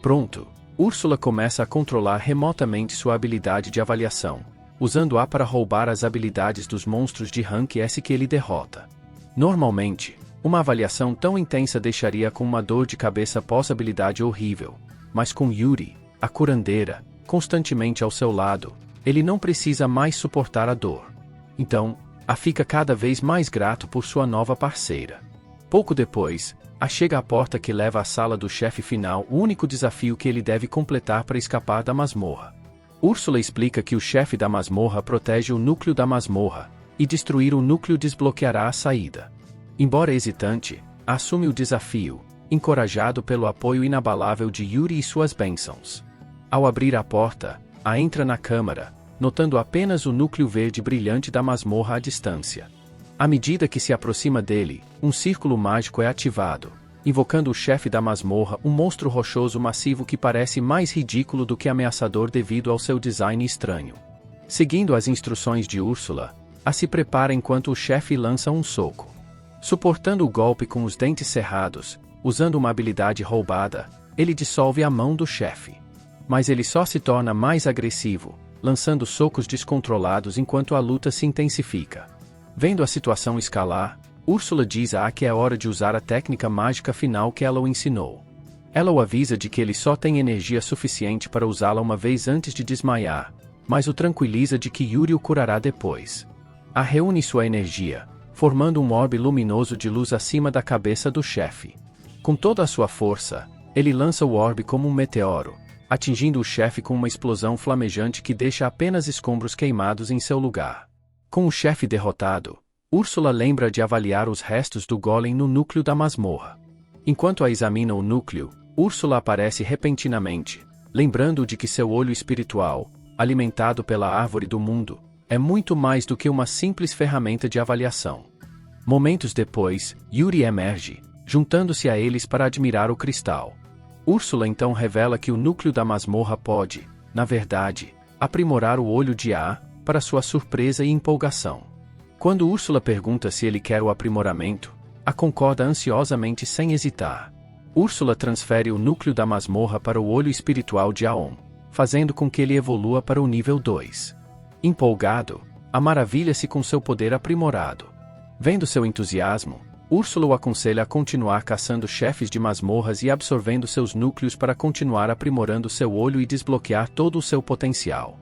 Pronto, Úrsula começa a controlar remotamente sua habilidade de avaliação, usando-a para roubar as habilidades dos monstros de Rank S que ele derrota. Normalmente, uma avaliação tão intensa deixaria com uma dor de cabeça pós-habilidade horrível, mas com Yuri, a curandeira, constantemente ao seu lado, ele não precisa mais suportar a dor. Então, fica cada vez mais grato por sua nova parceira. Pouco depois, chega à porta que leva à sala do chefe final, o único desafio que ele deve completar para escapar da masmorra. Úrsula explica que o chefe da masmorra protege o núcleo da masmorra, e destruir o núcleo desbloqueará a saída. Embora hesitante, assume o desafio, encorajado pelo apoio inabalável de Yuri e suas bênçãos. Ao abrir a porta, entra na câmara, notando apenas o núcleo verde brilhante da masmorra à distância. À medida que se aproxima dele, um círculo mágico é ativado, invocando o chefe da masmorra, um monstro rochoso massivo que parece mais ridículo do que ameaçador devido ao seu design estranho. Seguindo as instruções de Úrsula, se prepara enquanto o chefe lança um soco. Suportando o golpe com os dentes cerrados, usando uma habilidade roubada, ele dissolve a mão do chefe. Mas ele só se torna mais agressivo, lançando socos descontrolados enquanto a luta se intensifica. Vendo a situação escalar, Úrsula diz a que é hora de usar a técnica mágica final que ela o ensinou. Ela o avisa de que ele só tem energia suficiente para usá-la uma vez antes de desmaiar, mas o tranquiliza de que Yuri o curará depois. Reúne sua energia, formando um orbe luminoso de luz acima da cabeça do chefe. Com toda a sua força, ele lança o orbe como um meteoro, atingindo o chefe com uma explosão flamejante que deixa apenas escombros queimados em seu lugar. Com o chefe derrotado, Úrsula lembra de avaliar os restos do golem no núcleo da masmorra. Enquanto examina o núcleo, Úrsula aparece repentinamente, lembrando de que seu olho espiritual, alimentado pela árvore do mundo, é muito mais do que uma simples ferramenta de avaliação. Momentos depois, Yuri emerge, juntando-se a eles para admirar o cristal. Úrsula então revela que o núcleo da masmorra pode, na verdade, aprimorar o olho de para sua surpresa e empolgação. Quando Úrsula pergunta se ele quer o aprimoramento, concorda ansiosamente sem hesitar. Úrsula transfere o núcleo da masmorra para o olho espiritual de Aon, fazendo com que ele evolua para o nível 2. Empolgado, maravilha-se com seu poder aprimorado. Vendo seu entusiasmo, Úrsula o aconselha a continuar caçando chefes de masmorras e absorvendo seus núcleos para continuar aprimorando seu olho e desbloquear todo o seu potencial.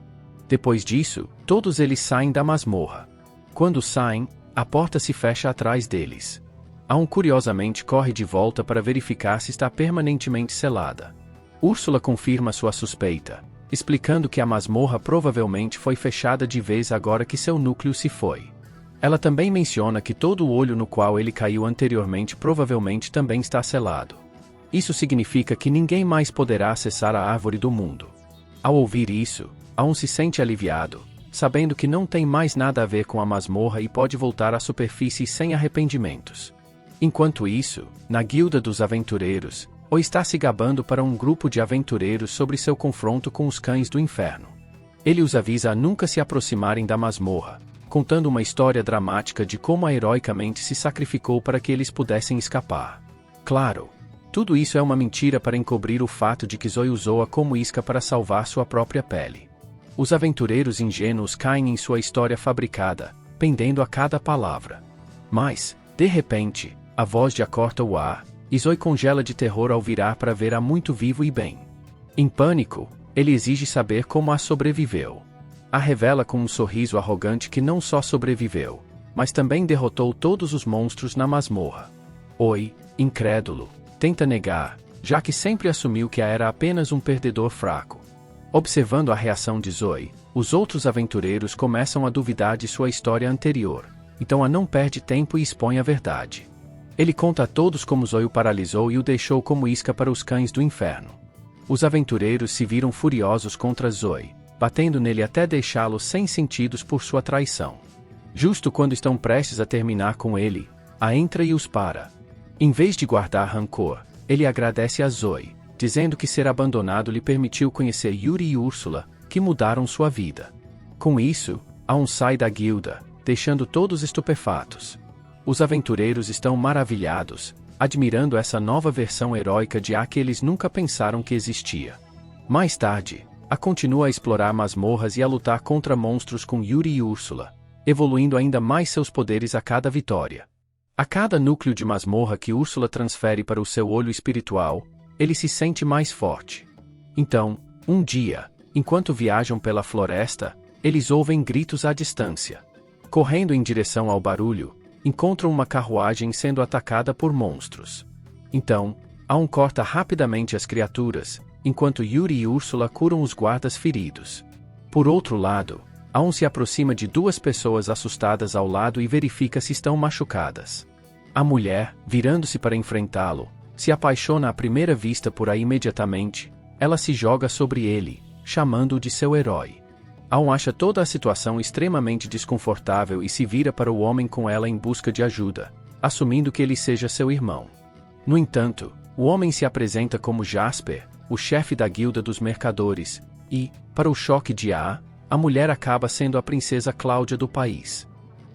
Depois disso, todos eles saem da masmorra. Quando saem, a porta se fecha atrás deles. Aon curiosamente corre de volta para verificar se está permanentemente selada. Úrsula confirma sua suspeita, explicando que a masmorra provavelmente foi fechada de vez agora que seu núcleo se foi. Ela também menciona que todo o olho no qual ele caiu anteriormente provavelmente também está selado. Isso significa que ninguém mais poderá acessar a árvore do mundo. Ao ouvir isso, Aon se sente aliviado, sabendo que não tem mais nada a ver com a masmorra e pode voltar à superfície sem arrependimentos. Enquanto isso, na Guilda dos Aventureiros, O está se gabando para um grupo de aventureiros sobre seu confronto com os cães do inferno. Ele os avisa a nunca se aproximarem da masmorra, contando uma história dramática de como heroicamente se sacrificou para que eles pudessem escapar. Claro, tudo isso é uma mentira para encobrir o fato de que Zoe usou-a como isca para salvar sua própria pele. Os aventureiros ingênuos caem em sua história fabricada, pendendo a cada palavra. Mas, de repente, a voz de corta o ar, e Zoe congela de terror ao virar para ver a muito vivo e bem. Em pânico, ele exige saber como sobreviveu. Revela com um sorriso arrogante que não só sobreviveu, mas também derrotou todos os monstros na masmorra. Oi, incrédulo, tenta negar, já que sempre assumiu que era apenas um perdedor fraco. Observando a reação de Zoe, os outros aventureiros começam a duvidar de sua história anterior, então não perde tempo e expõe a verdade. Ele conta a todos como Zoe o paralisou e o deixou como isca para os cães do inferno. Os aventureiros se viram furiosos contra Zoe, batendo nele até deixá-lo sem sentidos por sua traição. Justo quando estão prestes a terminar com ele, entra e os para. Em vez de guardar rancor, ele agradece a Zoe, dizendo que ser abandonado lhe permitiu conhecer Yuri e Úrsula, que mudaram sua vida. Com isso, Aon sai da guilda, deixando todos estupefatos. Os aventureiros estão maravilhados, admirando essa nova versão heróica de que eles nunca pensaram que existia. Mais tarde, continua a explorar masmorras e a lutar contra monstros com Yuri e Úrsula, evoluindo ainda mais seus poderes a cada vitória. A cada núcleo de masmorra que Úrsula transfere para o seu olho espiritual, ele se sente mais forte. Então, um dia, enquanto viajam pela floresta, eles ouvem gritos à distância. Correndo em direção ao barulho, encontram uma carruagem sendo atacada por monstros. Então, Aon corta rapidamente as criaturas, enquanto Yuri e Úrsula curam os guardas feridos. Por outro lado, Aon se aproxima de duas pessoas assustadas ao lado e verifica se estão machucadas. A mulher, virando-se para enfrentá-lo, se apaixona à primeira vista por aí imediatamente. Ela se joga sobre ele, chamando-o de seu herói. Aon acha toda a situação extremamente desconfortável e se vira para o homem com ela em busca de ajuda, assumindo que ele seja seu irmão. No entanto, o homem se apresenta como Jasper, o chefe da guilda dos mercadores, e, para o choque de A, a mulher acaba sendo a princesa Cláudia do país.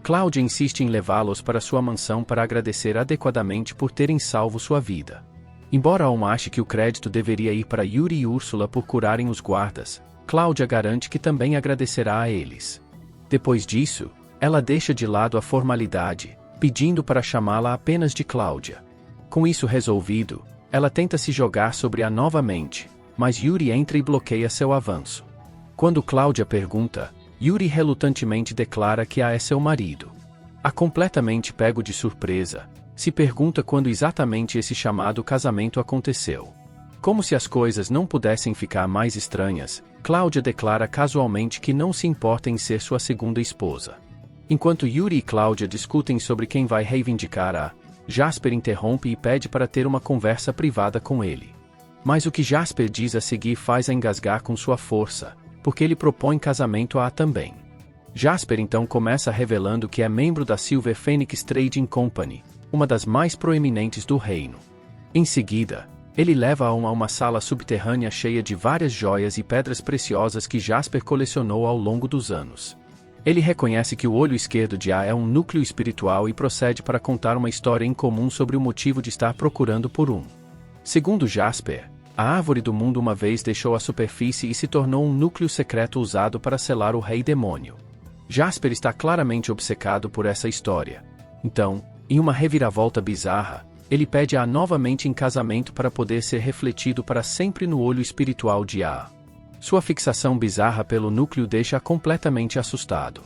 Cláudia insiste em levá-los para sua mansão para agradecer adequadamente por terem salvo sua vida. Embora Aon ache que o crédito deveria ir para Yuri e Úrsula por curarem os guardas, Cláudia garante que também agradecerá a eles. Depois disso, ela deixa de lado a formalidade, pedindo para chamá-la apenas de Cláudia. Com isso resolvido, ela tenta se jogar sobre A novamente, mas Yuri entra e bloqueia seu avanço. Quando Cláudia pergunta, Yuri relutantemente declara que A é seu marido. A completamente pego de surpresa, se pergunta quando exatamente esse chamado casamento aconteceu. Como se as coisas não pudessem ficar mais estranhas, Cláudia declara casualmente que não se importa em ser sua segunda esposa. Enquanto Yuri e Cláudia discutem sobre quem vai reivindicar A, Jasper interrompe e pede para ter uma conversa privada com ele. Mas o que Jasper diz a seguir faz a engasgar com sua força, porque ele propõe casamento a A também. Jasper então começa revelando que é membro da Silver Phoenix Trading Company, uma das mais proeminentes do reino. Em seguida, ele leva a uma sala subterrânea cheia de várias joias e pedras preciosas que Jasper colecionou ao longo dos anos. Ele reconhece que o olho esquerdo de A é um núcleo espiritual e procede para contar uma história incomum sobre o motivo de estar procurando por um. Segundo Jasper, a árvore do mundo uma vez deixou a superfície e se tornou um núcleo secreto usado para selar o rei demônio. Jasper está claramente obcecado por essa história. Então, em uma reviravolta bizarra, ele pede A novamente em casamento para poder ser refletido para sempre no olho espiritual de A. Sua fixação bizarra pelo núcleo deixa-a completamente assustado.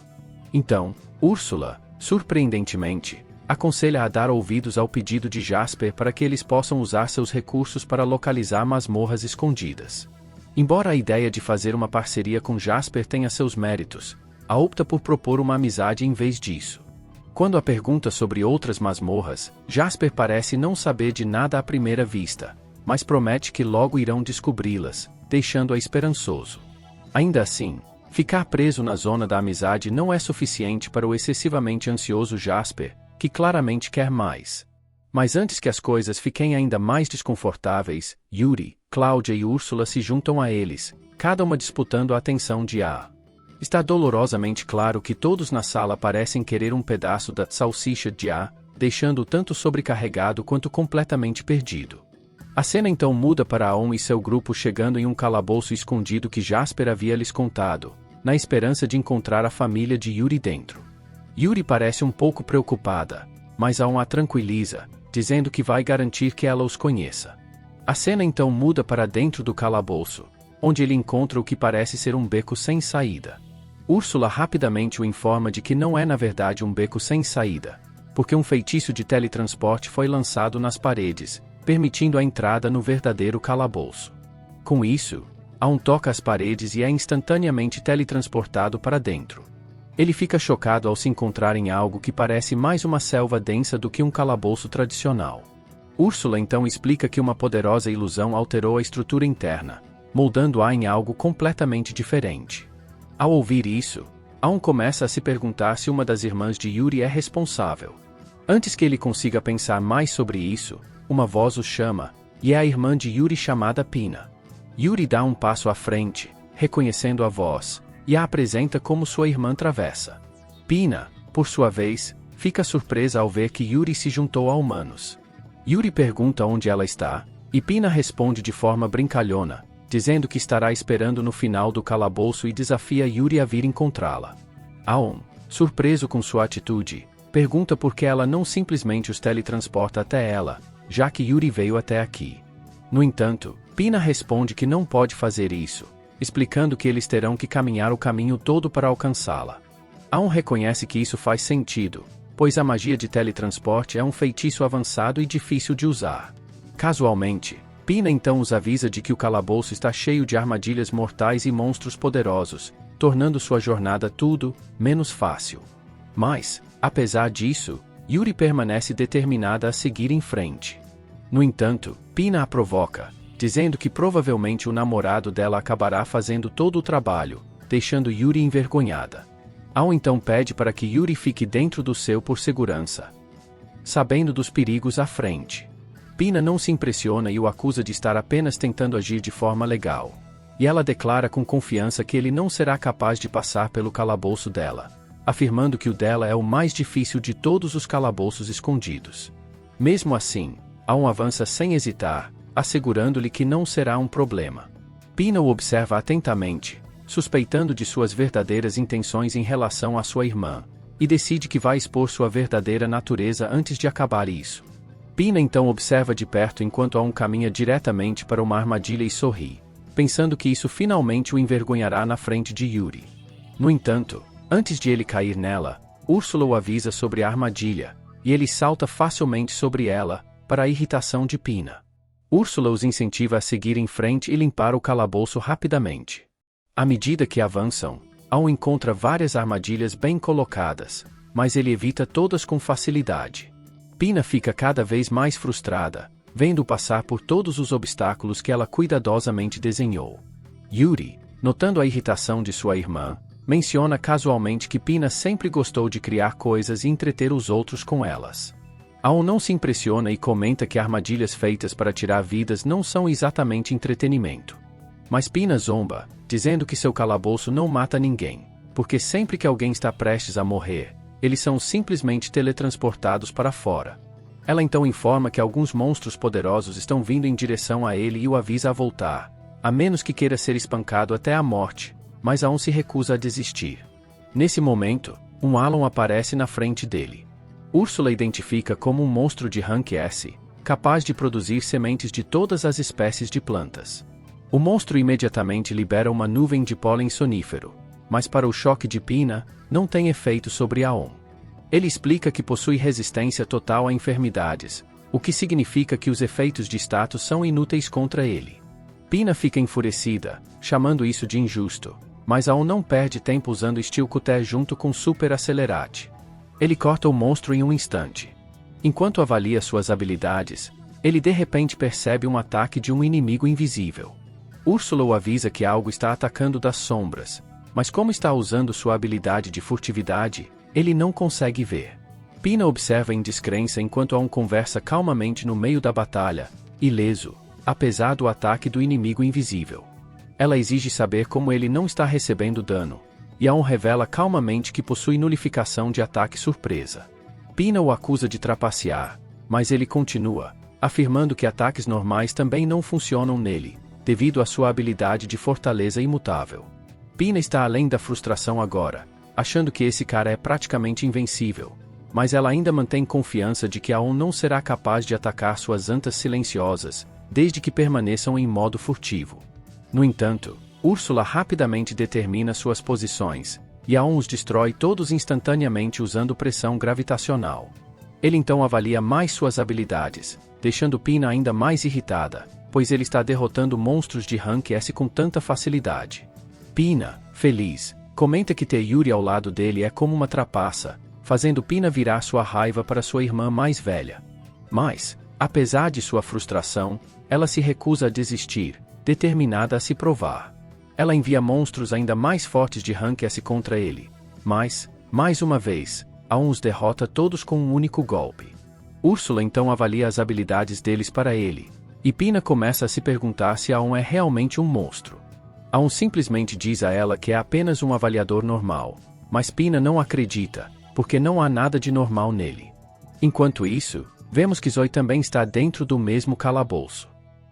Então, Úrsula, surpreendentemente, aconselha a dar ouvidos ao pedido de Jasper para que eles possam usar seus recursos para localizar masmorras escondidas. Embora a ideia de fazer uma parceria com Jasper tenha seus méritos, A opta por propor uma amizade em vez disso. Quando a pergunta sobre outras masmorras, Jasper parece não saber de nada à primeira vista, mas promete que logo irão descobri-las, deixando-a esperançoso. Ainda assim, ficar preso na zona da amizade não é suficiente para o excessivamente ansioso Jasper, que claramente quer mais. Mas antes que as coisas fiquem ainda mais desconfortáveis, Yuri, Cláudia e Úrsula se juntam a eles, cada uma disputando a atenção de A. Está dolorosamente claro que todos na sala parecem querer um pedaço da salsicha de A, deixando-o tanto sobrecarregado quanto completamente perdido. A cena então muda para Aon e seu grupo chegando em um calabouço escondido que Jasper havia lhes contado, na esperança de encontrar a família de Yuri dentro. Yuri parece um pouco preocupada, mas Aon a tranquiliza, dizendo que vai garantir que ela os conheça. A cena então muda para dentro do calabouço, onde ele encontra o que parece ser um beco sem saída. Úrsula rapidamente o informa de que não é na verdade um beco sem saída, porque um feitiço de teletransporte foi lançado nas paredes, permitindo a entrada no verdadeiro calabouço. Com isso, Aon toca as paredes e é instantaneamente teletransportado para dentro. Ele fica chocado ao se encontrar em algo que parece mais uma selva densa do que um calabouço tradicional. Úrsula então explica que uma poderosa ilusão alterou a estrutura interna, moldando-a em algo completamente diferente. Ao ouvir isso, Aon começa a se perguntar se uma das irmãs de Yuri é responsável. Antes que ele consiga pensar mais sobre isso, uma voz o chama, e é a irmã de Yuri chamada Pina. Yuri dá um passo à frente, reconhecendo a voz, e a apresenta como sua irmã travessa. Pina, por sua vez, fica surpresa ao ver que Yuri se juntou a humanos. Yuri pergunta onde ela está, e Pina responde de forma brincalhona, dizendo que estará esperando no final do calabouço e desafia Yuri a vir encontrá-la. Aon, surpreso com sua atitude, pergunta por que ela não simplesmente os teletransporta até ela, já que Yuri veio até aqui. No entanto, Pina responde que não pode fazer isso, explicando que eles terão que caminhar o caminho todo para alcançá-la. Aon reconhece que isso faz sentido, pois a magia de teletransporte é um feitiço avançado e difícil de usar. Casualmente, Pina então os avisa de que o calabouço está cheio de armadilhas mortais e monstros poderosos, tornando sua jornada tudo menos fácil. Mas, apesar disso, Yuri permanece determinada a seguir em frente. No entanto, Pina a provoca, dizendo que provavelmente o namorado dela acabará fazendo todo o trabalho, deixando Yuri envergonhada. Ao então pede para que Yuri fique dentro do seu por segurança, sabendo dos perigos à frente. Pina não se impressiona e o acusa de estar apenas tentando agir de forma legal. E ela declara com confiança que ele não será capaz de passar pelo calabouço dela, afirmando que o dela é o mais difícil de todos os calabouços escondidos. Mesmo assim, Aon avança sem hesitar, assegurando-lhe que não será um problema. Pina o observa atentamente, suspeitando de suas verdadeiras intenções em relação à sua irmã, e decide que vai expor sua verdadeira natureza antes de acabar isso. Pina então observa de perto enquanto Aon caminha diretamente para uma armadilha e sorri, pensando que isso finalmente o envergonhará na frente de Yuri. No entanto, antes de ele cair nela, Úrsula o avisa sobre a armadilha, e ele salta facilmente sobre ela, para a irritação de Pina. Úrsula os incentiva a seguir em frente e limpar o calabouço rapidamente. À medida que avançam, Aon encontra várias armadilhas bem colocadas, mas ele evita todas com facilidade. Pina fica cada vez mais frustrada, vendo passar por todos os obstáculos que ela cuidadosamente desenhou. Yuri, notando a irritação de sua irmã, menciona casualmente que Pina sempre gostou de criar coisas e entreter os outros com elas. Aon não se impressiona e comenta que armadilhas feitas para tirar vidas não são exatamente entretenimento. Mas Pina zomba, dizendo que seu calabouço não mata ninguém, porque sempre que alguém está prestes a morrer, eles são simplesmente teletransportados para fora. Ela então informa que alguns monstros poderosos estão vindo em direção a ele e o avisa a voltar, a menos que queira ser espancado até a morte, mas Aon se recusa a desistir. Nesse momento, um Alon aparece na frente dele. Úrsula identifica como um monstro de rank S, capaz de produzir sementes de todas as espécies de plantas. O monstro imediatamente libera uma nuvem de pólen sonífero, mas para o choque de Pina, não tem efeito sobre Aon. Ele explica que possui resistência total a enfermidades, o que significa que os efeitos de status são inúteis contra ele. Pina fica enfurecida, chamando isso de injusto, mas Aon não perde tempo usando Steel Cutter junto com Super Acelerate. Ele corta o monstro em um instante. Enquanto avalia suas habilidades, ele de repente percebe um ataque de um inimigo invisível. Úrsula o avisa que algo está atacando das sombras, mas como está usando sua habilidade de furtividade, ele não consegue ver. Pina observa em descrença enquanto Aon conversa calmamente no meio da batalha, ileso, apesar do ataque do inimigo invisível. Ela exige saber como ele não está recebendo dano, e Aon revela calmamente que possui nulificação de ataque surpresa. Pina o acusa de trapacear, mas ele continua, afirmando que ataques normais também não funcionam nele, devido à sua habilidade de fortaleza imutável. Pina está além da frustração agora, achando que esse cara é praticamente invencível, mas ela ainda mantém confiança de que Aon não será capaz de atacar suas antas silenciosas, desde que permaneçam em modo furtivo. No entanto, Úrsula rapidamente determina suas posições, e Aon os destrói todos instantaneamente usando pressão gravitacional. Ele então avalia mais suas habilidades, deixando Pina ainda mais irritada, pois ele está derrotando monstros de rank S com tanta facilidade. Pina, feliz, comenta que ter Yuri ao lado dele é como uma trapaça, fazendo Pina virar sua raiva para sua irmã mais velha. Mas, apesar de sua frustração, ela se recusa a desistir, determinada a se provar. Ela envia monstros ainda mais fortes de rank S contra ele, mas, mais uma vez, Aon os derrota todos com um único golpe. Úrsula então avalia as habilidades deles para ele, e Pina começa a se perguntar se Aon é realmente um monstro. Aon simplesmente diz a ela que é apenas um avaliador normal, mas Pina não acredita, porque não há nada de normal nele. Enquanto isso, vemos que Zoe também está dentro do mesmo calabouço.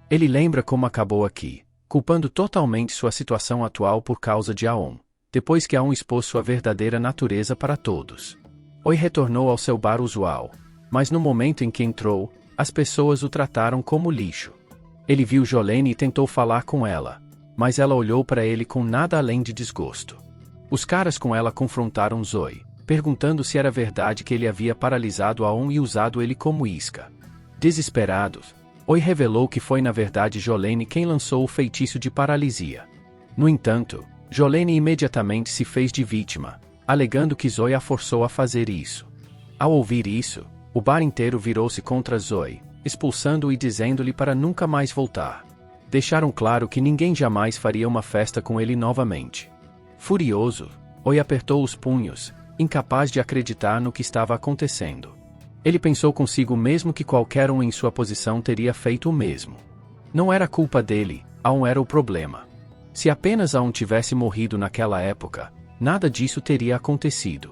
Ele lembra como acabou aqui, culpando totalmente sua situação atual por causa de Aon, depois que Aon expôs sua verdadeira natureza para todos. Oi retornou ao seu bar usual, mas no momento em que entrou, as pessoas o trataram como lixo. Ele viu Jolene e tentou falar com ela, mas ela olhou para ele com nada além de desgosto. Os caras com ela confrontaram Zoe, perguntando se era verdade que ele havia paralisado Aon e usado ele como isca. Desesperados, Oi revelou que foi na verdade Jolene quem lançou o feitiço de paralisia. No entanto, Jolene imediatamente se fez de vítima, alegando que Zoe a forçou a fazer isso. Ao ouvir isso, o bar inteiro virou-se contra Zoe, expulsando-o e dizendo-lhe para nunca mais voltar. Deixaram claro que ninguém jamais faria uma festa com ele novamente. Furioso, Zoe apertou os punhos, incapaz de acreditar no que estava acontecendo. Ele pensou consigo mesmo que qualquer um em sua posição teria feito o mesmo. Não era culpa dele, Aon era o problema. Se apenas Aon tivesse morrido naquela época, nada disso teria acontecido.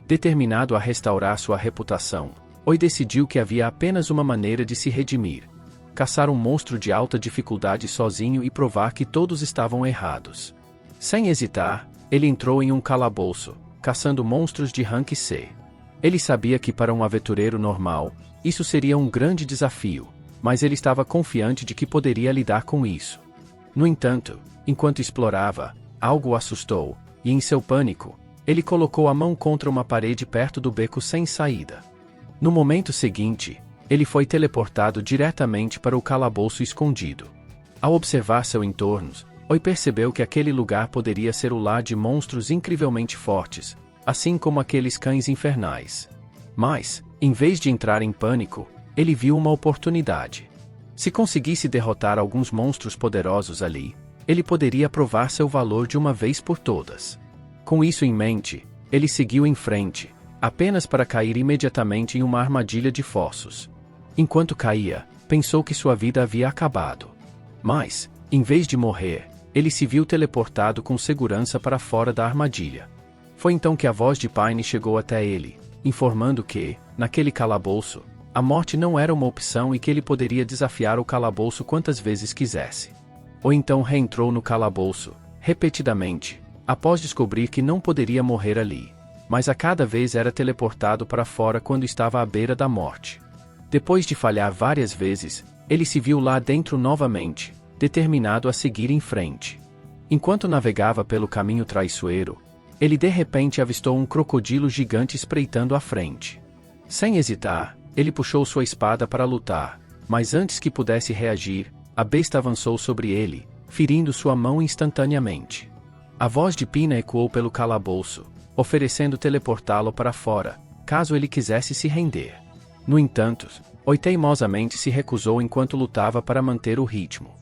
Determinado a restaurar sua reputação, Zoe decidiu que havia apenas uma maneira de se redimir: caçar um monstro de alta dificuldade sozinho e provar que todos estavam errados. Sem hesitar, ele entrou em um calabouço, caçando monstros de rank C. Ele sabia que para um aventureiro normal, isso seria um grande desafio, mas ele estava confiante de que poderia lidar com isso. No entanto, enquanto explorava, algo o assustou, e em seu pânico, ele colocou a mão contra uma parede perto do beco sem saída. No momento seguinte, ele foi teleportado diretamente para o calabouço escondido. Ao observar seu entorno, Zoe percebeu que aquele lugar poderia ser o lar de monstros incrivelmente fortes, assim como aqueles cães infernais. Mas, em vez de entrar em pânico, ele viu uma oportunidade. Se conseguisse derrotar alguns monstros poderosos ali, ele poderia provar seu valor de uma vez por todas. Com isso em mente, ele seguiu em frente, apenas para cair imediatamente em uma armadilha de fossos. Enquanto caía, pensou que sua vida havia acabado. Mas, em vez de morrer, ele se viu teleportado com segurança para fora da armadilha. Foi então que a voz de Pine chegou até ele, informando que, naquele calabouço, a morte não era uma opção e que ele poderia desafiar o calabouço quantas vezes quisesse. Ou então reentrou no calabouço, repetidamente, após descobrir que não poderia morrer ali, mas a cada vez era teleportado para fora quando estava à beira da morte. Depois de falhar várias vezes, ele se viu lá dentro novamente, determinado a seguir em frente. Enquanto navegava pelo caminho traiçoeiro, ele de repente avistou um crocodilo gigante espreitando à frente. Sem hesitar, ele puxou sua espada para lutar, mas antes que pudesse reagir, a besta avançou sobre ele, ferindo sua mão instantaneamente. A voz de Pina ecoou pelo calabouço, oferecendo teleportá-lo para fora, caso ele quisesse se render. No entanto, Zoe teimosamente se recusou enquanto lutava para manter o ritmo.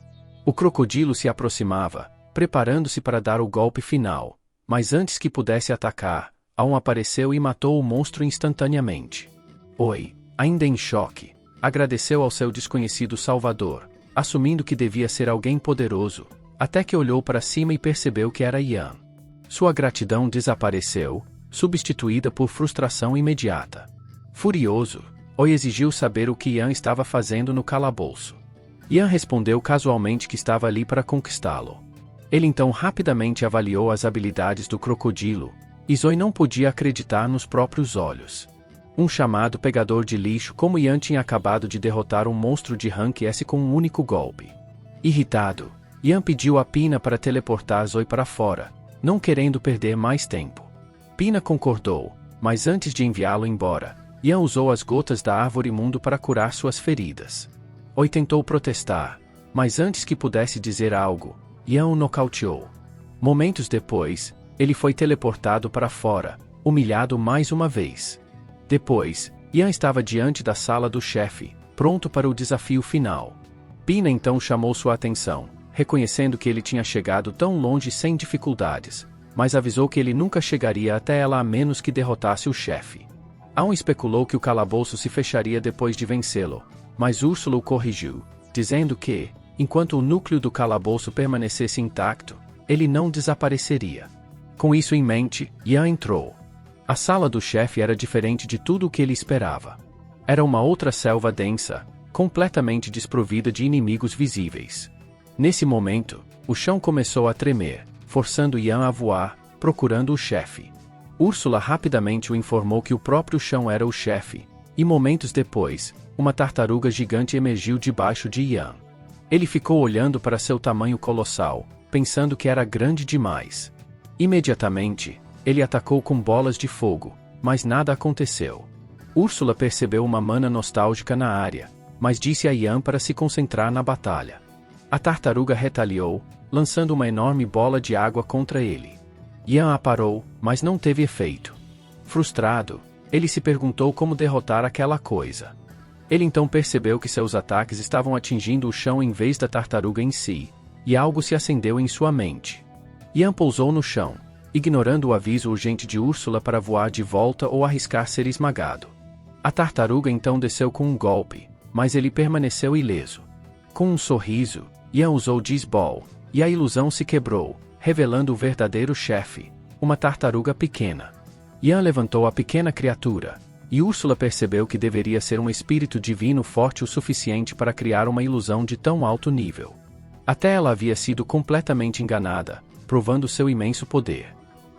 O crocodilo se aproximava, preparando-se para dar o golpe final, mas antes que pudesse atacar, Aon apareceu e matou o monstro instantaneamente. Zoe, ainda em choque, agradeceu ao seu desconhecido salvador, assumindo que devia ser alguém poderoso, até que olhou para cima e percebeu que era Ian. Sua gratidão desapareceu, substituída por frustração imediata. Furioso, Zoe exigiu saber o que Ian estava fazendo no calabouço. Ian respondeu casualmente que estava ali para conquistá-lo. Ele então rapidamente avaliou as habilidades do crocodilo, e Zoe não podia acreditar nos próprios olhos. Um chamado pegador de lixo como Ian tinha acabado de derrotar um monstro de rank S com um único golpe. Irritado, Ian pediu a Pina para teleportar Zoe para fora, não querendo perder mais tempo. Pina concordou, mas antes de enviá-lo embora, Ian usou as gotas da árvore mundo para curar suas feridas. Zoe tentou protestar, mas antes que pudesse dizer algo, Ian o nocauteou. Momentos depois, ele foi teleportado para fora, humilhado mais uma vez. Depois, Ian estava diante da sala do chefe, pronto para o desafio final. Pina então chamou sua atenção, reconhecendo que ele tinha chegado tão longe sem dificuldades, mas avisou que ele nunca chegaria até ela a menos que derrotasse o chefe. Aon especulou que o calabouço se fecharia depois de vencê-lo, mas Úrsula o corrigiu, dizendo que, enquanto o núcleo do calabouço permanecesse intacto, ele não desapareceria. Com isso em mente, Ian entrou. A sala do chefe era diferente de tudo o que ele esperava. Era uma outra selva densa, completamente desprovida de inimigos visíveis. Nesse momento, o chão começou a tremer, forçando Ian a voar, procurando o chefe. Úrsula rapidamente o informou que o próprio chão era o chefe, e momentos depois, uma tartaruga gigante emergiu debaixo de Ian. Ele ficou olhando para seu tamanho colossal, pensando que era grande demais. Imediatamente, ele atacou com bolas de fogo, mas nada aconteceu. Úrsula percebeu uma mana nostálgica na área, mas disse a Ian para se concentrar na batalha. A tartaruga retaliou, lançando uma enorme bola de água contra ele. Yan a parou, mas não teve efeito. Frustrado, ele se perguntou como derrotar aquela coisa. Ele então percebeu que seus ataques estavam atingindo o chão em vez da tartaruga em si, e algo se acendeu em sua mente. Yan pousou no chão, ignorando o aviso urgente de Úrsula para voar de volta ou arriscar ser esmagado. A tartaruga então desceu com um golpe, mas ele permaneceu ileso. Com um sorriso, Yan usou Disball, e a ilusão se quebrou, revelando o verdadeiro chefe, uma tartaruga pequena. Yan levantou a pequena criatura, e Úrsula percebeu que deveria ser um espírito divino forte o suficiente para criar uma ilusão de tão alto nível. Até ela havia sido completamente enganada, provando seu imenso poder.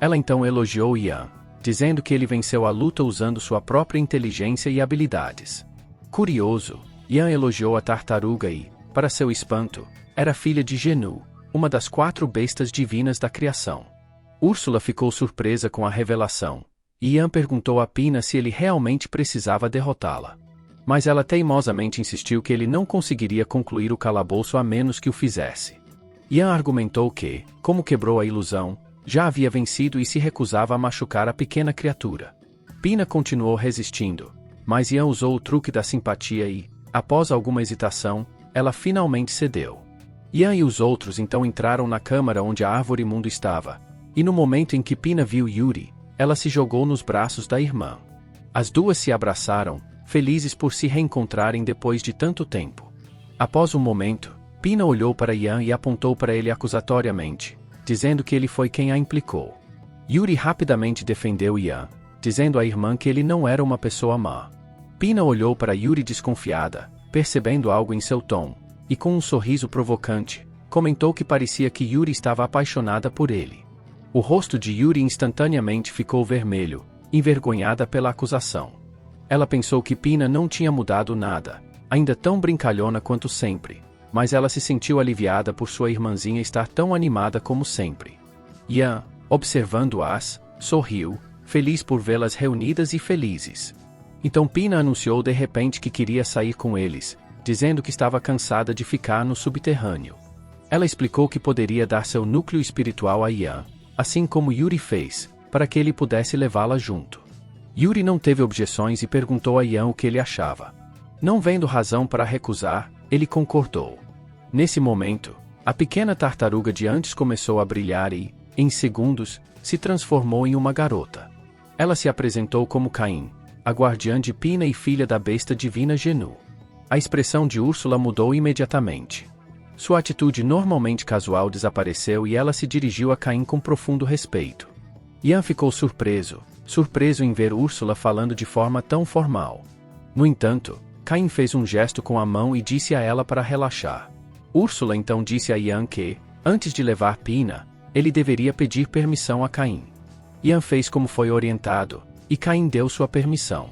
Ela então elogiou Yan, dizendo que ele venceu a luta usando sua própria inteligência e habilidades. Curioso, Yan elogiou a tartaruga e, para seu espanto, era filha de Genu, uma das 4 bestas divinas da criação. Úrsula ficou surpresa com a revelação, e Yan perguntou a Pina se ele realmente precisava derrotá-la. Mas ela teimosamente insistiu que ele não conseguiria concluir o calabouço a menos que o fizesse. Yan argumentou que, como quebrou a ilusão, já havia vencido e se recusava a machucar a pequena criatura. Pina continuou resistindo, mas Yan usou o truque da simpatia e, após alguma hesitação, ela finalmente cedeu. Yan e os outros então entraram na câmara onde a árvore mundo estava, e no momento em que Pina viu Yuri, ela se jogou nos braços da irmã. As duas se abraçaram, felizes por se reencontrarem depois de tanto tempo. Após um momento, Pina olhou para Yan e apontou para ele acusatoriamente, dizendo que ele foi quem a implicou. Yuri rapidamente defendeu Yan, dizendo à irmã que ele não era uma pessoa má. Pina olhou para Yuri desconfiada, percebendo algo em seu tom, e com um sorriso provocante, comentou que parecia que Yuri estava apaixonada por ele. O rosto de Yuri instantaneamente ficou vermelho, envergonhada pela acusação. Ela pensou que Pina não tinha mudado nada, ainda tão brincalhona quanto sempre, mas ela se sentiu aliviada por sua irmãzinha estar tão animada como sempre. Yan, observando-as, sorriu, feliz por vê-las reunidas e felizes. Então Pina anunciou de repente que queria sair com eles, dizendo que estava cansada de ficar no subterrâneo. Ela explicou que poderia dar seu núcleo espiritual a Yan, assim como Yuri fez, para que ele pudesse levá-la junto. Yuri não teve objeções e perguntou a Yan o que ele achava. Não vendo razão para recusar, ele concordou. Nesse momento, a pequena tartaruga de antes começou a brilhar e, em segundos, se transformou em uma garota. Ela se apresentou como Caim, a guardiã de Pina e filha da besta divina Genu. A expressão de Úrsula mudou imediatamente. Sua atitude normalmente casual desapareceu e ela se dirigiu a Caim com profundo respeito. Yan ficou surpreso em ver Úrsula falando de forma tão formal. No entanto, Caim fez um gesto com a mão e disse a ela para relaxar. Úrsula então disse a Yan que, antes de levar Pina, ele deveria pedir permissão a Caim. Yan fez como foi orientado, e Caim deu sua permissão.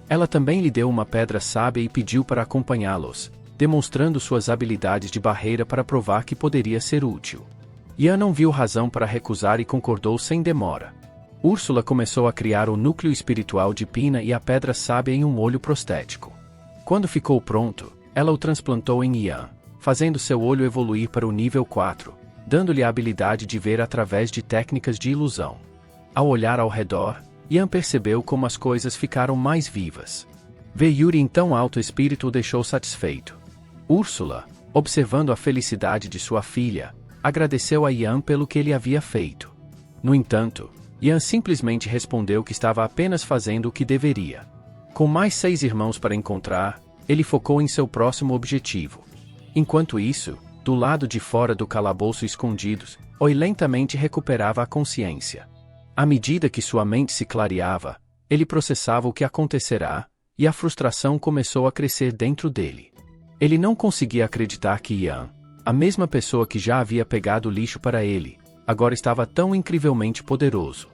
Ela também lhe deu uma pedra sábia e pediu para acompanhá-los, demonstrando suas habilidades de barreira para provar que poderia ser útil. Yan não viu razão para recusar e concordou sem demora. Úrsula começou a criar o núcleo espiritual de Pina e a pedra sábia em um olho prostético. Quando ficou pronto, ela o transplantou em Yan, fazendo seu olho evoluir para o nível 4, dando-lhe a habilidade de ver através de técnicas de ilusão. Ao olhar ao redor, Yan percebeu como as coisas ficaram mais vivas. Ver Yuri em tão alto espírito o deixou satisfeito. Úrsula, observando a felicidade de sua filha, agradeceu a Yan pelo que ele havia feito. No entanto, Yan simplesmente respondeu que estava apenas fazendo o que deveria. Com mais 6 irmãos para encontrar, ele focou em seu próximo objetivo. Enquanto isso, do lado de fora do calabouço escondidos, Oi lentamente recuperava a consciência. À medida que sua mente se clareava, ele processava o que acontecerá, e a frustração começou a crescer dentro dele. Ele não conseguia acreditar que Yan, a mesma pessoa que já havia pegado lixo para ele, agora estava tão incrivelmente poderoso.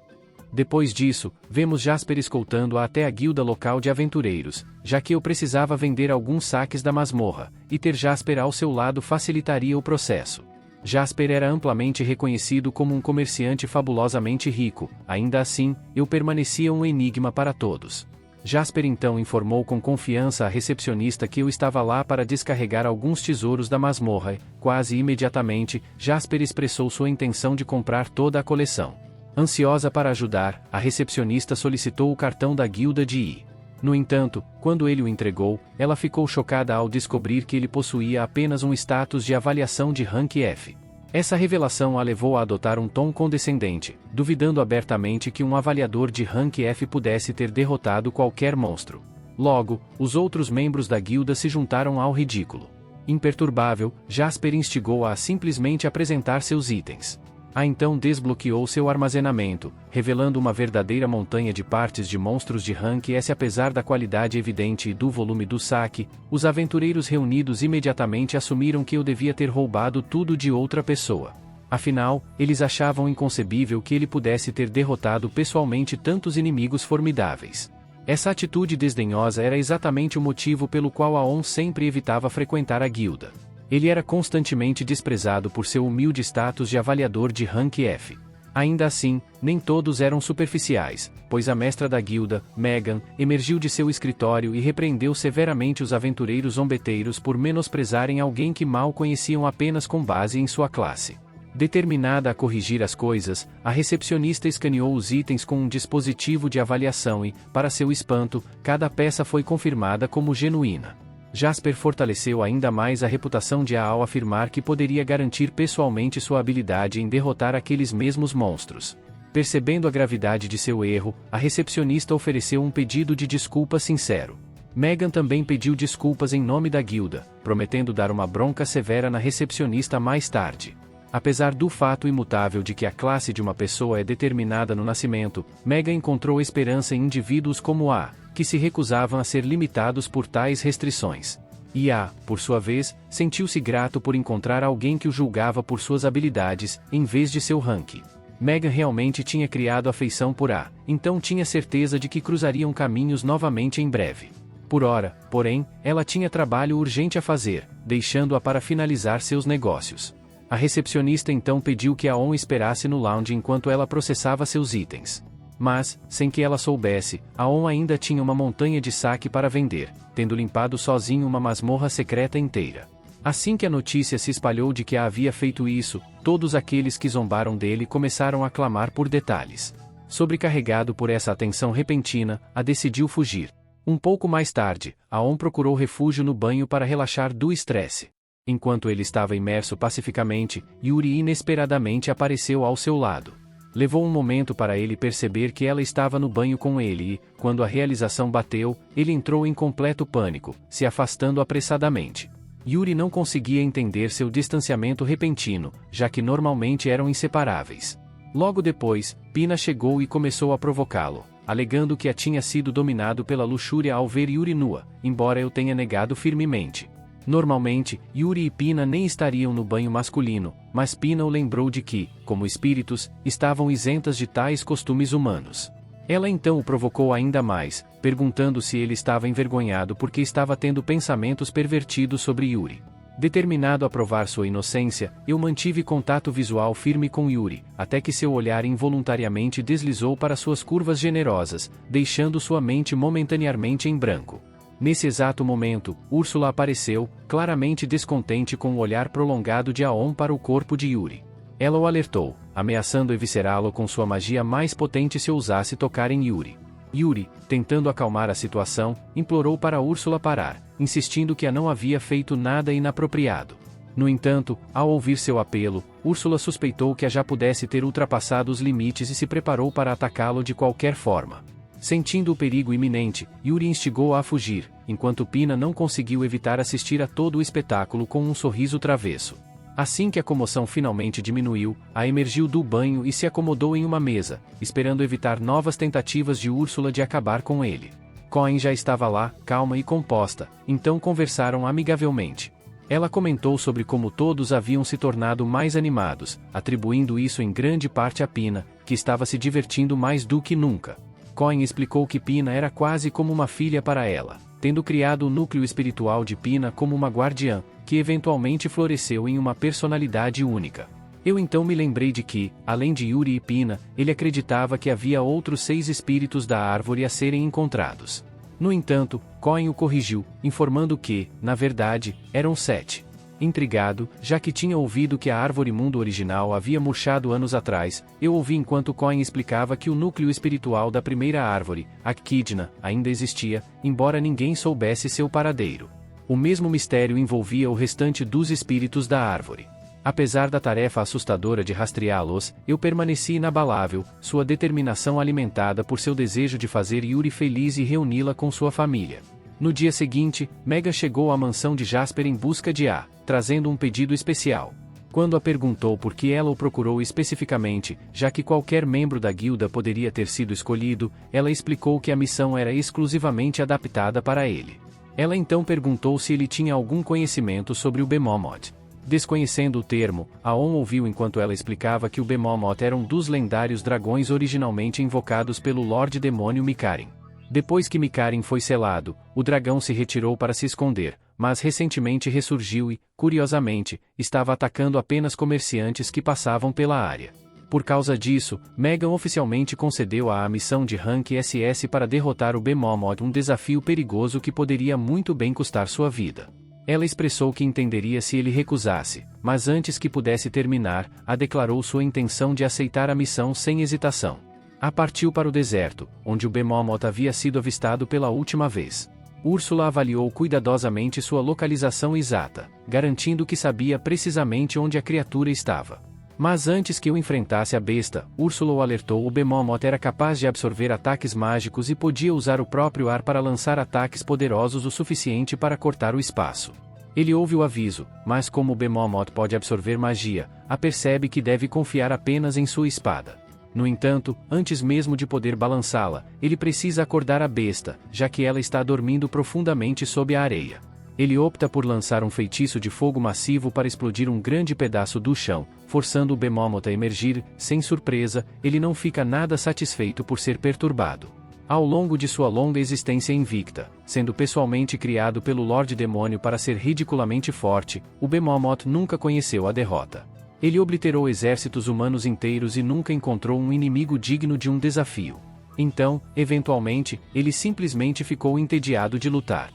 Depois disso, vemos Jasper escoltando-a até a guilda local de aventureiros, já que eu precisava vender alguns saques da masmorra, e ter Jasper ao seu lado facilitaria o processo. Jasper era amplamente reconhecido como um comerciante fabulosamente rico, ainda assim, eu permanecia um enigma para todos. Jasper então informou com confiança à recepcionista que eu estava lá para descarregar alguns tesouros da masmorra e, quase imediatamente, Jasper expressou sua intenção de comprar toda a coleção. Ansiosa para ajudar, a recepcionista solicitou o cartão da guilda de I. No entanto, quando ele o entregou, ela ficou chocada ao descobrir que ele possuía apenas um status de avaliação de rank F. Essa revelação a levou a adotar um tom condescendente, duvidando abertamente que um avaliador de rank F pudesse ter derrotado qualquer monstro. Logo, os outros membros da guilda se juntaram ao ridículo. Imperturbável, Jasper instigou-a a simplesmente apresentar seus itens. A então desbloqueou seu armazenamento, revelando uma verdadeira montanha de partes de monstros de rank S. Apesar da qualidade evidente e do volume do saque, os aventureiros reunidos imediatamente assumiram que eu devia ter roubado tudo de outra pessoa. Afinal, eles achavam inconcebível que ele pudesse ter derrotado pessoalmente tantos inimigos formidáveis. Essa atitude desdenhosa era exatamente o motivo pelo qual Aon sempre evitava frequentar a guilda. Ele era constantemente desprezado por seu humilde status de avaliador de rank F. Ainda assim, nem todos eram superficiais, pois a mestra da guilda, Megan, emergiu de seu escritório e repreendeu severamente os aventureiros zombeteiros por menosprezarem alguém que mal conheciam apenas com base em sua classe. Determinada a corrigir as coisas, a recepcionista escaneou os itens com um dispositivo de avaliação e, para seu espanto, cada peça foi confirmada como genuína. Jasper fortaleceu ainda mais a reputação de A ao afirmar que poderia garantir pessoalmente sua habilidade em derrotar aqueles mesmos monstros. Percebendo a gravidade de seu erro, a recepcionista ofereceu um pedido de desculpa sincero. Megan também pediu desculpas em nome da guilda, prometendo dar uma bronca severa na recepcionista mais tarde. Apesar do fato imutável de que a classe de uma pessoa é determinada no nascimento, Megan encontrou esperança em indivíduos como A, que se recusavam a ser limitados por tais restrições. E A, por sua vez, sentiu-se grato por encontrar alguém que o julgava por suas habilidades, em vez de seu rank. Megan realmente tinha criado afeição por A, então tinha certeza de que cruzariam caminhos novamente em breve. Por ora, porém, ela tinha trabalho urgente a fazer, deixando-a para finalizar seus negócios. A recepcionista então pediu que Aon esperasse no lounge enquanto ela processava seus itens. Mas, sem que ela soubesse, Aon ainda tinha uma montanha de saque para vender, tendo limpado sozinho uma masmorra secreta inteira. Assim que a notícia se espalhou de que A havia feito isso, todos aqueles que zombaram dele começaram a clamar por detalhes. Sobrecarregado por essa atenção repentina, A decidiu fugir. Um pouco mais tarde, Aon procurou refúgio no banho para relaxar do estresse. Enquanto ele estava imerso pacificamente, Yuri inesperadamente apareceu ao seu lado. Levou um momento para ele perceber que ela estava no banho com ele e, quando a realização bateu, ele entrou em completo pânico, se afastando apressadamente. Yuri não conseguia entender seu distanciamento repentino, já que normalmente eram inseparáveis. Logo depois, Pina chegou e começou a provocá-lo, alegando que a tinha sido dominado pela luxúria ao ver Yuri nua, embora eu tenha negado firmemente. Normalmente, Yuri e Pina nem estariam no banho masculino, mas Pina o lembrou de que, como espíritos, estavam isentas de tais costumes humanos. Ela então o provocou ainda mais, perguntando se ele estava envergonhado porque estava tendo pensamentos pervertidos sobre Yuri. Determinado a provar sua inocência, eu mantive contato visual firme com Yuri, até que seu olhar involuntariamente deslizou para suas curvas generosas, deixando sua mente momentaneamente em branco. Nesse exato momento, Úrsula apareceu, claramente descontente com o olhar prolongado de Aon para o corpo de Yuri. Ela o alertou, ameaçando eviscerá-lo com sua magia mais potente se ousasse tocar em Yuri. Yuri, tentando acalmar a situação, implorou para Úrsula parar, insistindo que a não havia feito nada inapropriado. No entanto, ao ouvir seu apelo, Úrsula suspeitou que a já pudesse ter ultrapassado os limites e se preparou para atacá-lo de qualquer forma. Sentindo o perigo iminente, Yuri instigou-a a fugir, enquanto Pina não conseguiu evitar assistir a todo o espetáculo com um sorriso travesso. Assim que a comoção finalmente diminuiu, A emergiu do banho e se acomodou em uma mesa, esperando evitar novas tentativas de Úrsula de acabar com ele. Coin já estava lá, calma e composta, então conversaram amigavelmente. Ela comentou sobre como todos haviam se tornado mais animados, atribuindo isso em grande parte a Pina, que estava se divertindo mais do que nunca. Coin explicou que Pina era quase como uma filha para ela, tendo criado o núcleo espiritual de Pina como uma guardiã, que eventualmente floresceu em uma personalidade única. Eu então me lembrei de que, além de Yuri e Pina, ele acreditava que havia outros 6 espíritos da árvore a serem encontrados. No entanto, Coin o corrigiu, informando que, na verdade, eram 7. Intrigado, já que tinha ouvido que a árvore mundo original havia murchado anos atrás, eu ouvi enquanto Coin explicava que o núcleo espiritual da primeira árvore, a Kidna, ainda existia, embora ninguém soubesse seu paradeiro. O mesmo mistério envolvia o restante dos espíritos da árvore. Apesar da tarefa assustadora de rastreá-los, eu permaneci inabalável, sua determinação alimentada por seu desejo de fazer Yuri feliz e reuni-la com sua família. No dia seguinte, Megan chegou à mansão de Jasper em busca de A, trazendo um pedido especial. Quando a perguntou por que ela o procurou especificamente, já que qualquer membro da guilda poderia ter sido escolhido, ela explicou que a missão era exclusivamente adaptada para ele. Ela então perguntou se ele tinha algum conhecimento sobre o Bemomoth. Desconhecendo o termo, Aon ouviu enquanto ela explicava que o Bemomoth era um dos lendários dragões originalmente invocados pelo Lorde Demônio Mikarin. Depois que Mikarin foi selado, o dragão se retirou para se esconder, mas recentemente ressurgiu e, curiosamente, estava atacando apenas comerciantes que passavam pela área. Por causa disso, Megan oficialmente concedeu a missão de rank SS para derrotar o Bemomoth, um desafio perigoso que poderia muito bem custar sua vida. Ela expressou que entenderia se ele recusasse, mas antes que pudesse terminar, a declarou sua intenção de aceitar a missão sem hesitação. A partiu para o deserto, onde o Bemomoth havia sido avistado pela última vez. Úrsula avaliou cuidadosamente sua localização exata, garantindo que sabia precisamente onde a criatura estava. Mas antes que o enfrentasse a besta, Úrsula o alertou: o Bemomoth era capaz de absorver ataques mágicos e podia usar o próprio ar para lançar ataques poderosos o suficiente para cortar o espaço. Ele ouve o aviso, mas como o Bemomoth pode absorver magia, a percebe que deve confiar apenas em sua espada. No entanto, antes mesmo de poder balançá-la, ele precisa acordar a besta, já que ela está dormindo profundamente sob a areia. Ele opta por lançar um feitiço de fogo massivo para explodir um grande pedaço do chão, forçando o Bemomoth a emergir. Sem surpresa, ele não fica nada satisfeito por ser perturbado. Ao longo de sua longa existência invicta, sendo pessoalmente criado pelo Lorde Demônio para ser ridiculamente forte, o Bemomoth nunca conheceu a derrota. Ele obliterou exércitos humanos inteiros e nunca encontrou um inimigo digno de um desafio. Então, eventualmente, ele simplesmente ficou entediado de lutar.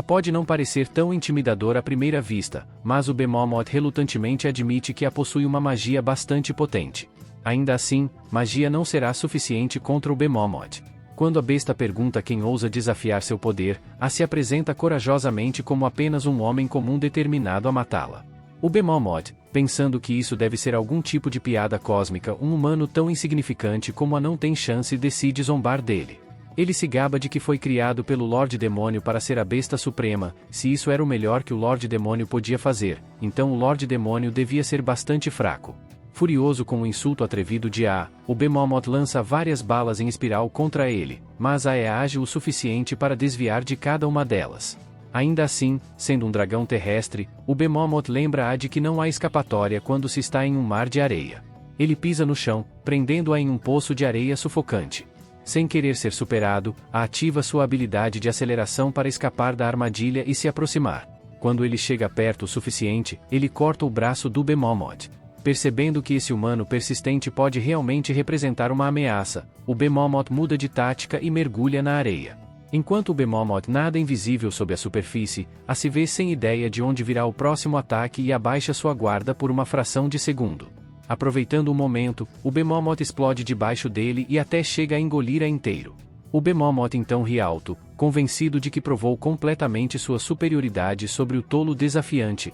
Pode não parecer tão intimidador à primeira vista, mas o Bemomoth relutantemente admite que possui uma magia bastante potente. Ainda assim, magia não será suficiente contra o Bemomoth. Quando a besta pergunta quem ousa desafiar seu poder, se apresenta corajosamente como apenas um homem comum determinado a matá-la. O Bemomoth, pensando que isso deve ser algum tipo de piada cósmica, um humano tão insignificante como não tem chance, decide zombar dele. Ele se gaba de que foi criado pelo Lorde Demônio para ser a besta suprema. Se isso era o melhor que o Lorde Demônio podia fazer, então o Lorde Demônio devia ser bastante fraco. Furioso com o insulto atrevido de o Bemomoth lança várias balas em espiral contra ele, mas é ágil o suficiente para desviar de cada uma delas. Ainda assim, sendo um dragão terrestre, o Bemomoth lembra de que não há escapatória quando se está em um mar de areia. Ele pisa no chão, prendendo-a em um poço de areia sufocante. Sem querer ser superado, ativa sua habilidade de aceleração para escapar da armadilha e se aproximar. Quando ele chega perto o suficiente, ele corta o braço do Bemomoth. Percebendo que esse humano persistente pode realmente representar uma ameaça, o Bemomoth muda de tática e mergulha na areia. Enquanto o Bemomoth nada invisível sob a superfície, se vê sem ideia de onde virá o próximo ataque e abaixa sua guarda por uma fração de segundo. Aproveitando o momento, o Bemomoth explode debaixo dele e até chega a engolir-a inteiro. O Bemomoth então ri alto, convencido de que provou completamente sua superioridade sobre o tolo desafiante,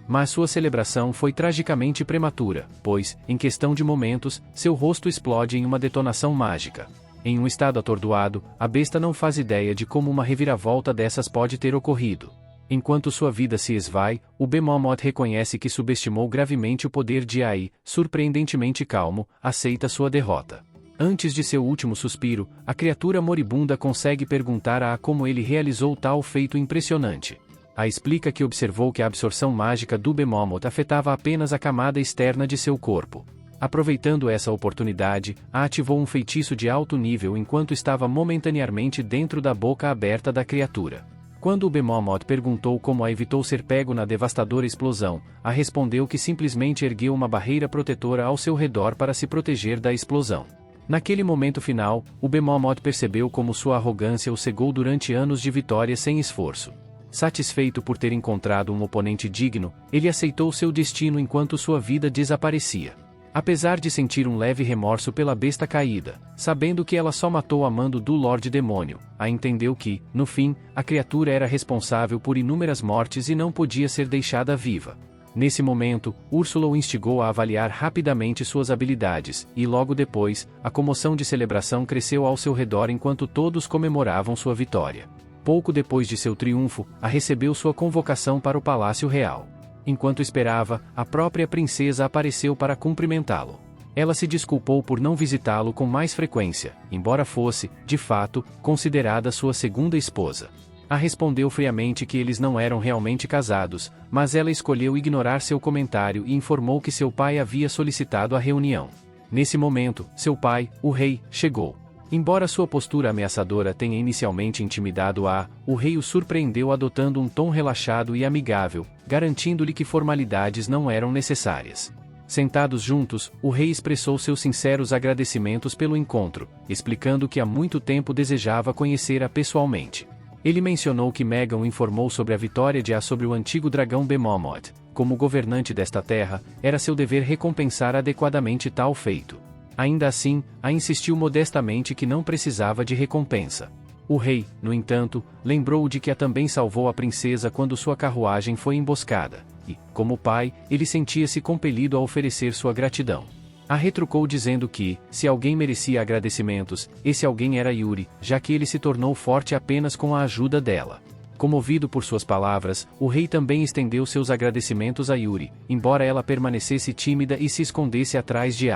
Mas sua celebração foi tragicamente prematura, pois, em questão de momentos, seu rosto explode em uma detonação mágica. Em um estado atordoado, a besta não faz ideia de como uma reviravolta dessas pode ter ocorrido. Enquanto sua vida se esvai, o Bemomoth reconhece que subestimou gravemente o poder de surpreendentemente calmo, aceita sua derrota. Antes de seu último suspiro, a criatura moribunda consegue perguntar como ele realizou tal feito impressionante. Explica que observou que a absorção mágica do Bemomoth afetava apenas a camada externa de seu corpo. Aproveitando essa oportunidade, ativou um feitiço de alto nível enquanto estava momentaneamente dentro da boca aberta da criatura. Quando o Bemomoth perguntou como evitou ser pego na devastadora explosão, respondeu que simplesmente ergueu uma barreira protetora ao seu redor para se proteger da explosão. Naquele momento final, o Bemomoth percebeu como sua arrogância o cegou durante anos de vitória sem esforço. Satisfeito por ter encontrado um oponente digno, ele aceitou seu destino enquanto sua vida desaparecia. Apesar de sentir um leve remorso pela besta caída, sabendo que ela só matou a mando do Lorde Demônio, entendeu que, no fim, a criatura era responsável por inúmeras mortes e não podia ser deixada viva. Nesse momento, Úrsula o instigou a avaliar rapidamente suas habilidades, e logo depois, a comoção de celebração cresceu ao seu redor enquanto todos comemoravam sua vitória. Pouco depois de seu triunfo, recebeu sua convocação para o Palácio Real. Enquanto esperava, a própria princesa apareceu para cumprimentá-lo. Ela se desculpou por não visitá-lo com mais frequência, embora fosse, de fato, considerada sua segunda esposa. Respondeu friamente que eles não eram realmente casados, mas ela escolheu ignorar seu comentário e informou que seu pai havia solicitado a reunião. Nesse momento, seu pai, o rei, chegou. Embora sua postura ameaçadora tenha inicialmente intimidado o rei o surpreendeu adotando um tom relaxado e amigável, garantindo-lhe que formalidades não eram necessárias. Sentados juntos, o rei expressou seus sinceros agradecimentos pelo encontro, explicando que há muito tempo desejava conhecer-a pessoalmente. Ele mencionou que Megan o informou sobre a vitória de sobre o antigo dragão Bemomoth. Como governante desta terra, era seu dever recompensar adequadamente tal feito. Ainda assim, insistiu modestamente que não precisava de recompensa. O rei, no entanto, lembrou-o de que também salvou a princesa quando sua carruagem foi emboscada, e, como pai, ele sentia-se compelido a oferecer sua gratidão. Retrucou dizendo que, se alguém merecia agradecimentos, esse alguém era Yuri, já que ele se tornou forte apenas com a ajuda dela. Comovido por suas palavras, o rei também estendeu seus agradecimentos a Yuri, embora ela permanecesse tímida e se escondesse atrás de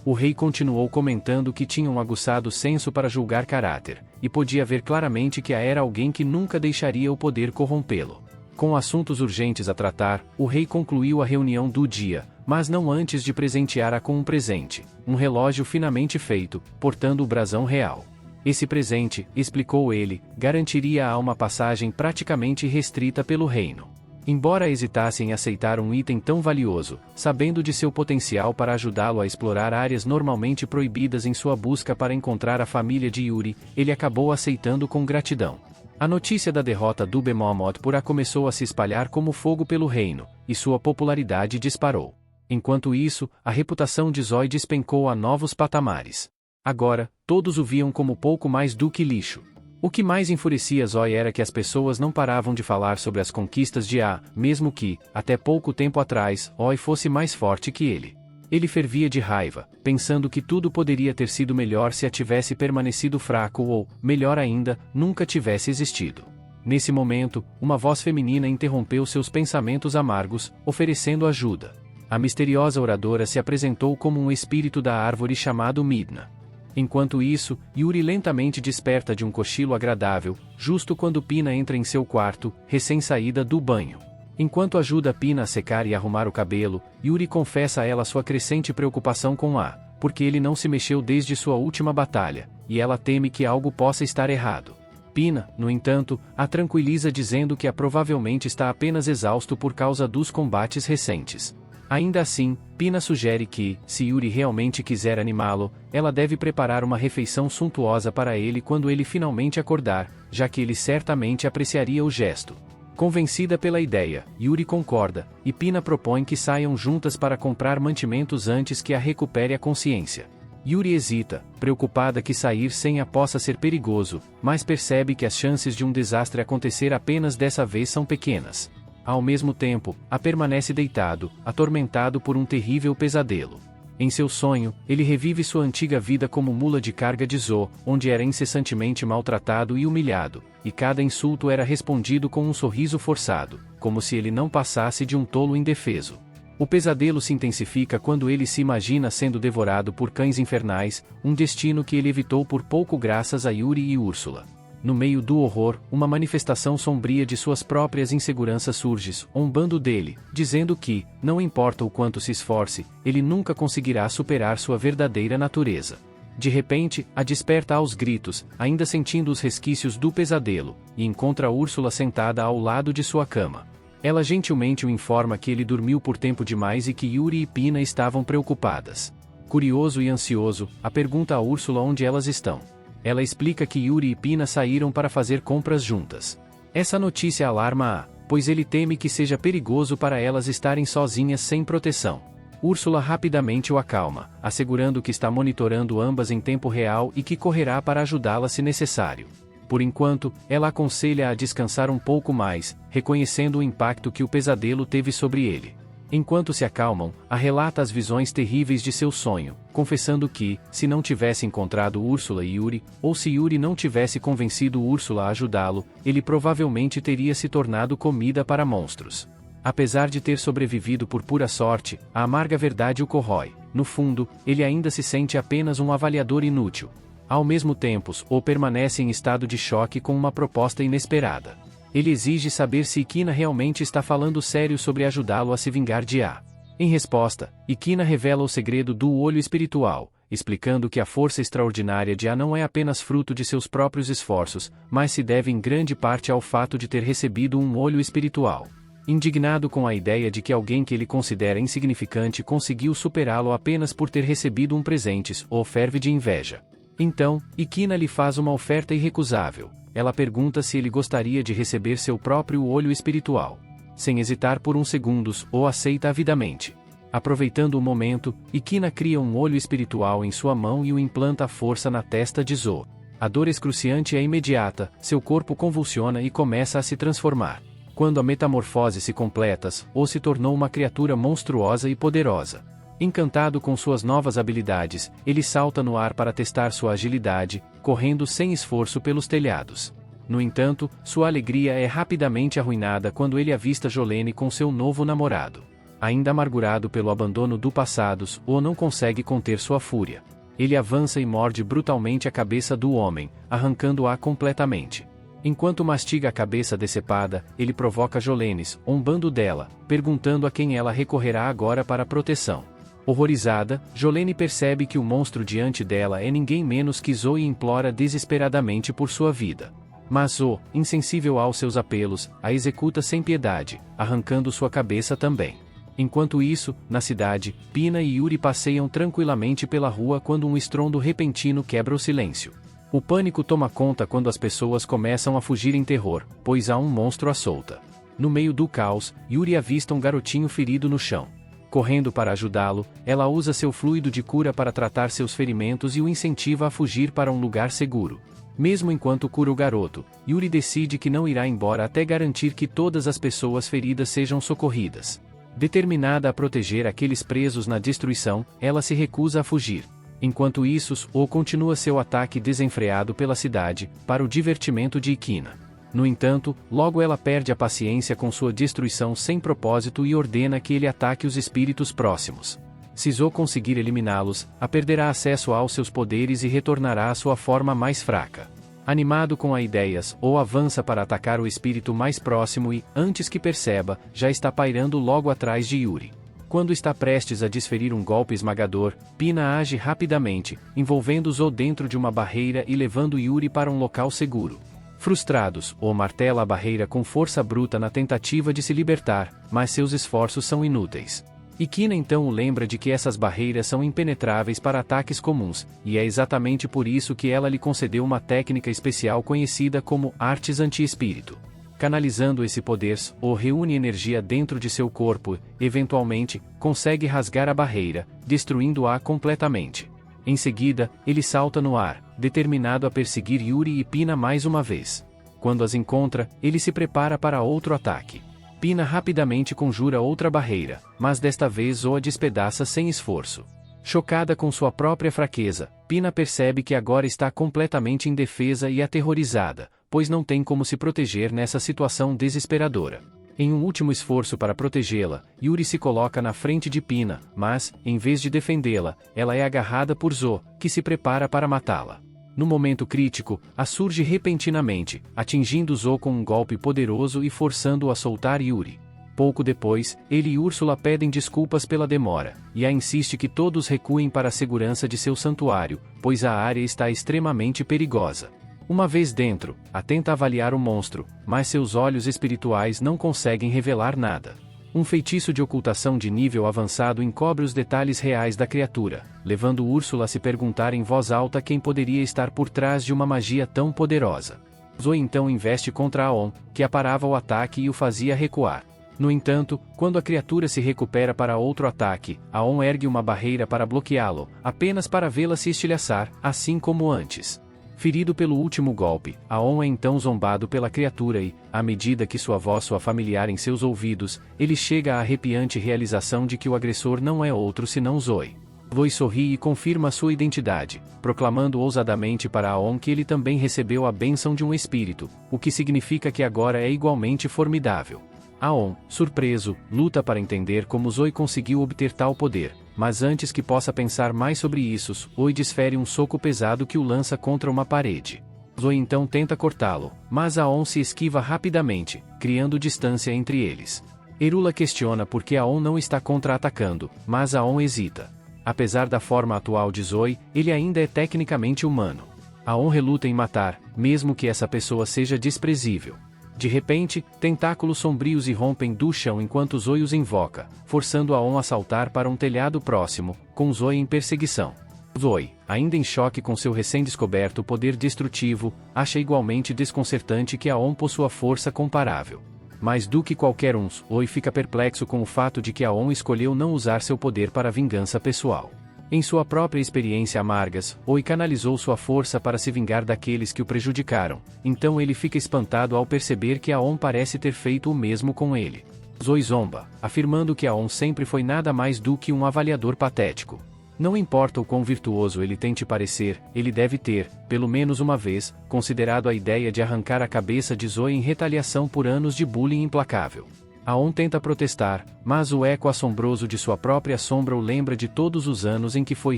O rei continuou comentando que tinha um aguçado senso para julgar caráter, e podia ver claramente que era alguém que nunca deixaria o poder corrompê-lo. Com assuntos urgentes a tratar, o rei concluiu a reunião do dia, mas não antes de presentear-a com um presente, um relógio finamente feito, portando o brasão real. Esse presente, explicou ele, garantiria uma passagem praticamente restrita pelo reino. Embora hesitasse em aceitar um item tão valioso, sabendo de seu potencial para ajudá-lo a explorar áreas normalmente proibidas em sua busca para encontrar a família de Yuri, ele acabou aceitando com gratidão. A notícia da derrota do Bemomoth começou a se espalhar como fogo pelo reino, e sua popularidade disparou. Enquanto isso, a reputação de Zoe despencou a novos patamares. Agora, todos o viam como pouco mais do que lixo. O que mais enfurecia Zoe era que as pessoas não paravam de falar sobre as conquistas de mesmo que, até pouco tempo atrás, Zoe fosse mais forte que ele. Ele fervia de raiva, pensando que tudo poderia ter sido melhor se tivesse permanecido fraco ou, melhor ainda, nunca tivesse existido. Nesse momento, uma voz feminina interrompeu seus pensamentos amargos, oferecendo ajuda. A misteriosa oradora se apresentou como um espírito da árvore chamado Midna. Enquanto isso, Yuri lentamente desperta de um cochilo agradável, justo quando Pina entra em seu quarto, recém-saída do banho. Enquanto ajuda Pina a secar e arrumar o cabelo, Yuri confessa a ela sua crescente preocupação com porque ele não se mexeu desde sua última batalha, e ela teme que algo possa estar errado. Pina, no entanto, a tranquiliza dizendo que provavelmente está apenas exausto por causa dos combates recentes. Ainda assim, Pina sugere que, se Yuri realmente quiser animá-lo, ela deve preparar uma refeição suntuosa para ele quando ele finalmente acordar, já que ele certamente apreciaria o gesto. Convencida pela ideia, Yuri concorda, e Pina propõe que saiam juntas para comprar mantimentos antes que recupere a consciência. Yuri hesita, preocupada que sair sem possa ser perigoso, mas percebe que as chances de um desastre acontecer apenas dessa vez são pequenas. Ao mesmo tempo, permanece deitado, atormentado por um terrível pesadelo. Em seu sonho, ele revive sua antiga vida como mula de carga de Zo, onde era incessantemente maltratado e humilhado, e cada insulto era respondido com um sorriso forçado, como se ele não passasse de um tolo indefeso. O pesadelo se intensifica quando ele se imagina sendo devorado por cães infernais, um destino que ele evitou por pouco graças a Yuri e Úrsula. No meio do horror, uma manifestação sombria de suas próprias inseguranças surge, zombando dele, dizendo que, não importa o quanto se esforce, ele nunca conseguirá superar sua verdadeira natureza. De repente, desperta aos gritos, ainda sentindo os resquícios do pesadelo, e encontra Úrsula sentada ao lado de sua cama. Ela gentilmente o informa que ele dormiu por tempo demais e que Yuri e Pina estavam preocupadas. Curioso e ansioso, pergunta a Úrsula onde elas estão. Ela explica que Yuri e Pina saíram para fazer compras juntas. Essa notícia alarma-a, pois ele teme que seja perigoso para elas estarem sozinhas sem proteção. Úrsula rapidamente o acalma, assegurando que está monitorando ambas em tempo real e que correrá para ajudá-la se necessário. Por enquanto, ela aconselha a descansar um pouco mais, reconhecendo o impacto que o pesadelo teve sobre ele. Enquanto se acalmam, relata as visões terríveis de seu sonho, confessando que, se não tivesse encontrado Úrsula e Yuri, ou se Yuri não tivesse convencido Úrsula a ajudá-lo, ele provavelmente teria se tornado comida para monstros. Apesar de ter sobrevivido por pura sorte, a amarga verdade o corrói. No fundo, ele ainda se sente apenas um avaliador inútil. Ao mesmo tempo, ou permanece em estado de choque com uma proposta inesperada. Ele exige saber se Ikina realmente está falando sério sobre ajudá-lo a se vingar de A. Em resposta, Ikina revela o segredo do olho espiritual, explicando que a força extraordinária de A não é apenas fruto de seus próprios esforços, mas se deve em grande parte ao fato de ter recebido um olho espiritual. Indignado com a ideia de que alguém que ele considera insignificante conseguiu superá-lo apenas por ter recebido um presente, ou ferve de inveja. Então, Ikina lhe faz uma oferta irrecusável. Ela pergunta se ele gostaria de receber seu próprio olho espiritual. Sem hesitar por um segundo, o aceita avidamente. Aproveitando o momento, Ikina cria um olho espiritual em sua mão e o implanta à força na testa de Zo. A dor excruciante é imediata, seu corpo convulsiona e começa a se transformar. Quando a metamorfose se completa, O se tornou uma criatura monstruosa e poderosa. Encantado com suas novas habilidades, ele salta no ar para testar sua agilidade, correndo sem esforço pelos telhados. No entanto, sua alegria é rapidamente arruinada quando ele avista Jolene com seu novo namorado. Ainda amargurado pelo abandono do passado, O não consegue conter sua fúria. Ele avança e morde brutalmente a cabeça do homem, arrancando-a completamente. Enquanto mastiga a cabeça decepada, ele provoca Jolene, zombando dela, perguntando a quem ela recorrerá agora para proteção. Horrorizada, Jolene percebe que o monstro diante dela é ninguém menos que Zo e implora desesperadamente por sua vida. Mas Zo, insensível aos seus apelos, a executa sem piedade, arrancando sua cabeça também. Enquanto isso, na cidade, Pina e Yuri passeiam tranquilamente pela rua quando um estrondo repentino quebra o silêncio. O pânico toma conta quando as pessoas começam a fugir em terror, pois há um monstro à solta. No meio do caos, Yuri avista um garotinho ferido no chão. Correndo para ajudá-lo, ela usa seu fluido de cura para tratar seus ferimentos e o incentiva a fugir para um lugar seguro. Mesmo enquanto cura o garoto, Yuri decide que não irá embora até garantir que todas as pessoas feridas sejam socorridas. Determinada a proteger aqueles presos na destruição, ela se recusa a fugir. Enquanto isso, O continua seu ataque desenfreado pela cidade, para o divertimento de Ikina. No entanto, logo ela perde a paciência com sua destruição sem propósito e ordena que ele ataque os espíritos próximos. Se Zo conseguir eliminá-los, perderá acesso aos seus poderes e retornará à sua forma mais fraca. Animado com a ideia, O avança para atacar o espírito mais próximo e, antes que perceba, já está pairando logo atrás de Yuri. Quando está prestes a desferir um golpe esmagador, Pina age rapidamente, envolvendo Zo dentro de uma barreira e levando Yuri para um local seguro. Frustrados, O martela a barreira com força bruta na tentativa de se libertar, mas seus esforços são inúteis. Ikina então o lembra de que essas barreiras são impenetráveis para ataques comuns, e é exatamente por isso que ela lhe concedeu uma técnica especial conhecida como Artes Anti-Espírito. Canalizando esse poder, O reúne energia dentro de seu corpo, eventualmente, consegue rasgar a barreira, destruindo-a completamente. Em seguida, ele salta no ar, determinado a perseguir Yuri e Pina mais uma vez. Quando as encontra, ele se prepara para outro ataque. Pina rapidamente conjura outra barreira, mas desta vez Zo a despedaça sem esforço. Chocada com sua própria fraqueza, Pina percebe que agora está completamente indefesa e aterrorizada, pois não tem como se proteger nessa situação desesperadora. Em um último esforço para protegê-la, Yuri se coloca na frente de Pina, mas, em vez de defendê-la, ela é agarrada por Zo, que se prepara para matá-la. No momento crítico, a surge repentinamente, atingindo Zo com um golpe poderoso e forçando-o a soltar Yuri. Pouco depois, ele e Úrsula pedem desculpas pela demora, e a insiste que todos recuem para a segurança de seu santuário, pois a área está extremamente perigosa. Uma vez dentro, tenta avaliar o monstro, mas seus olhos espirituais não conseguem revelar nada. Um feitiço de ocultação de nível avançado encobre os detalhes reais da criatura, levando Úrsula a se perguntar em voz alta quem poderia estar por trás de uma magia tão poderosa. Zoe então investe contra Aon, que aparava o ataque e o fazia recuar. No entanto, quando a criatura se recupera para outro ataque, Aon ergue uma barreira para bloqueá-lo, apenas para vê-la se estilhaçar, assim como antes. Ferido pelo último golpe, Aon é então zombado pela criatura e, à medida que sua voz soa familiar em seus ouvidos, ele chega à arrepiante realização de que o agressor não é outro senão Zoe. Zoe sorri e confirma sua identidade, proclamando ousadamente para Aon que ele também recebeu a bênção de um espírito, o que significa que agora é igualmente formidável. Aon, surpreso, luta para entender como Zoe conseguiu obter tal poder, mas antes que possa pensar mais sobre isso, Zoe desfere um soco pesado que o lança contra uma parede. Zoe então tenta cortá-lo, mas Aon se esquiva rapidamente, criando distância entre eles. Erula questiona por que Aon não está contra-atacando, mas Aon hesita. Apesar da forma atual de Zoe, ele ainda é tecnicamente humano. Aon reluta em matar, mesmo que essa pessoa seja desprezível. De repente, tentáculos sombrios irrompem do chão enquanto Zoe os invoca, forçando Aon a saltar para um telhado próximo, com Zoe em perseguição. Zoe, ainda em choque com seu recém-descoberto poder destrutivo, acha igualmente desconcertante que Aon possua força comparável. Mais do que qualquer um, Zoe fica perplexo com o fato de que Aon escolheu não usar seu poder para vingança pessoal. Em sua própria experiência amargas, Zoe canalizou sua força para se vingar daqueles que o prejudicaram, então ele fica espantado ao perceber que Aon parece ter feito o mesmo com ele. Zoe zomba, afirmando que Aon sempre foi nada mais do que um avaliador patético. Não importa o quão virtuoso ele tente parecer, ele deve ter, pelo menos uma vez, considerado a ideia de arrancar a cabeça de Zoe em retaliação por anos de bullying implacável. Aon tenta protestar, mas o eco assombroso de sua própria sombra o lembra de todos os anos em que foi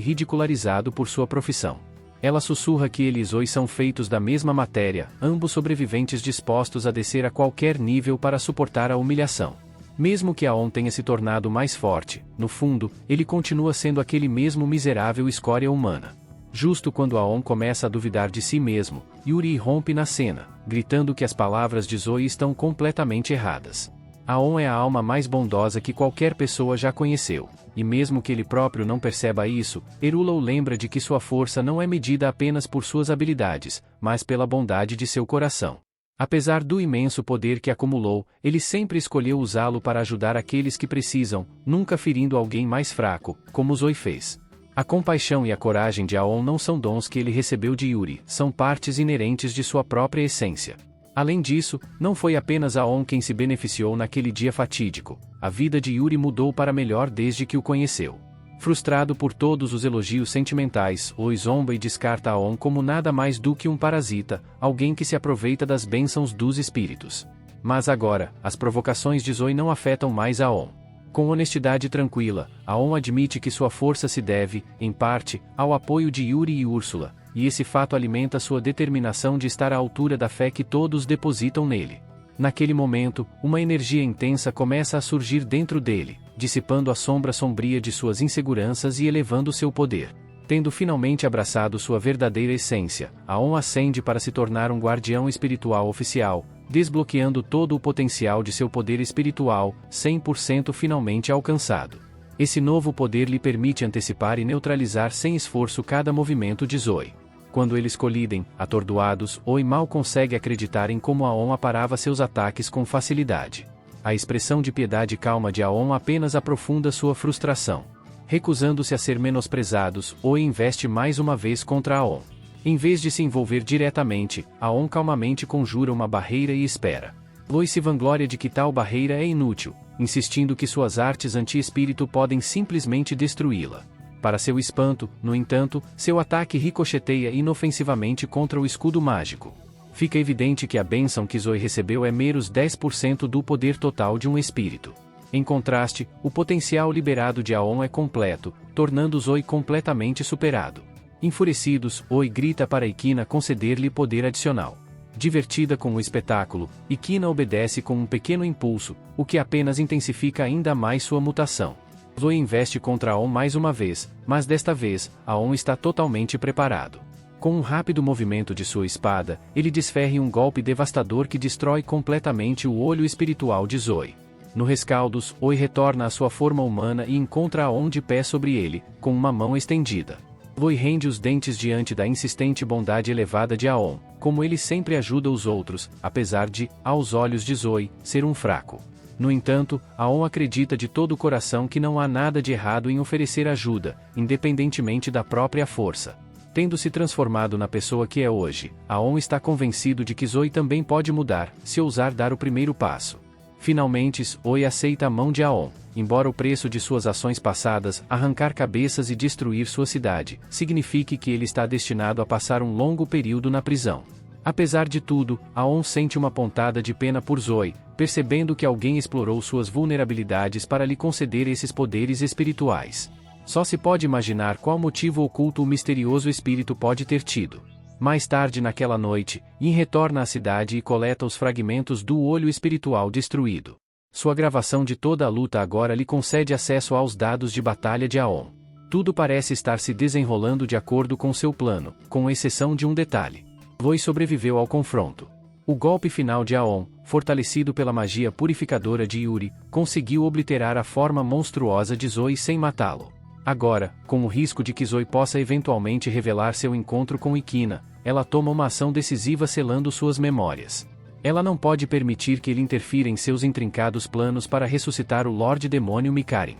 ridicularizado por sua profissão. Ela sussurra que ele e Zoe são feitos da mesma matéria, ambos sobreviventes dispostos a descer a qualquer nível para suportar a humilhação. Mesmo que Aon tenha se tornado mais forte, no fundo, ele continua sendo aquele mesmo miserável escória humana. Justo quando Aon começa a duvidar de si mesmo, Yuri irrompe na cena, gritando que as palavras de Zoe estão completamente erradas. Aon é a alma mais bondosa que qualquer pessoa já conheceu, e mesmo que ele próprio não perceba isso, Erula o lembra de que sua força não é medida apenas por suas habilidades, mas pela bondade de seu coração. Apesar do imenso poder que acumulou, ele sempre escolheu usá-lo para ajudar aqueles que precisam, nunca ferindo alguém mais fraco, como Zoe fez. A compaixão e a coragem de Aon não são dons que ele recebeu de Yuri, são partes inerentes de sua própria essência. Além disso, não foi apenas Aon quem se beneficiou naquele dia fatídico, a vida de Yuri mudou para melhor desde que o conheceu. Frustrado por todos os elogios sentimentais, Zoe zomba e descarta Aon como nada mais do que um parasita, alguém que se aproveita das bênçãos dos espíritos. Mas agora, as provocações de Zoe não afetam mais Aon. Com honestidade tranquila, Aon admite que sua força se deve, em parte, ao apoio de Yuri e Úrsula, e esse fato alimenta sua determinação de estar à altura da fé que todos depositam nele. Naquele momento, uma energia intensa começa a surgir dentro dele, dissipando a sombra sombria de suas inseguranças e elevando seu poder. Tendo finalmente abraçado sua verdadeira essência, Aon ascende para se tornar um guardião espiritual oficial, desbloqueando todo o potencial de seu poder espiritual, 100% finalmente alcançado. Esse novo poder lhe permite antecipar e neutralizar sem esforço cada movimento de Zoe. Quando eles colidem, atordoados, Zoe mal consegue acreditar em como Aon aparava seus ataques com facilidade. A expressão de piedade calma de Aon apenas aprofunda sua frustração. Recusando-se a ser menosprezados, Zoe investe mais uma vez contra Aon. Em vez de se envolver diretamente, Aon calmamente conjura uma barreira e espera. Zoe se vangloria de que tal barreira é inútil, insistindo que suas artes anti-espírito podem simplesmente destruí-la. Para seu espanto, no entanto, seu ataque ricocheteia inofensivamente contra o escudo mágico. Fica evidente que a bênção que Zoe recebeu é meros 10% do poder total de um espírito. Em contraste, o potencial liberado de Aon é completo, tornando Zoe completamente superado. Enfurecidos, Zoe grita para Ikina conceder-lhe poder adicional. Divertida com o espetáculo, Ikina obedece com um pequeno impulso, o que apenas intensifica ainda mais sua mutação. Zoe investe contra Aon mais uma vez, mas desta vez, Aon está totalmente preparado. Com um rápido movimento de sua espada, ele desferre um golpe devastador que destrói completamente o olho espiritual de Zoe. No rescaldos, Oi retorna à sua forma humana e encontra Aon de pé sobre ele, com uma mão estendida. Oi rende os dentes diante da insistente bondade elevada de Aon, como ele sempre ajuda os outros, apesar de, aos olhos de Zoe, ser um fraco. No entanto, Aon acredita de todo o coração que não há nada de errado em oferecer ajuda, independentemente da própria força. Tendo se transformado na pessoa que é hoje, Aon está convencido de que Zoe também pode mudar, se ousar dar o primeiro passo. Finalmente, Oi aceita a mão de Aon, embora o preço de suas ações passadas, arrancar cabeças e destruir sua cidade, signifique que ele está destinado a passar um longo período na prisão. Apesar de tudo, Aon sente uma pontada de pena por Zoe, percebendo que alguém explorou suas vulnerabilidades para lhe conceder esses poderes espirituais. Só se pode imaginar qual motivo oculto o misterioso espírito pode ter tido. Mais tarde naquela noite, Yin retorna à cidade e coleta os fragmentos do olho espiritual destruído. Sua gravação de toda a luta agora lhe concede acesso aos dados de batalha de Aon. Tudo parece estar se desenrolando de acordo com seu plano, com exceção de um detalhe. Zoe sobreviveu ao confronto. O golpe final de Aon, fortalecido pela magia purificadora de Yuri, conseguiu obliterar a forma monstruosa de Zoe sem matá-lo. Agora, com o risco de que Zoe possa eventualmente revelar seu encontro com Ikina, ela toma uma ação decisiva selando suas memórias. Ela não pode permitir que ele interfira em seus intrincados planos para ressuscitar o Lorde Demônio Mikarin.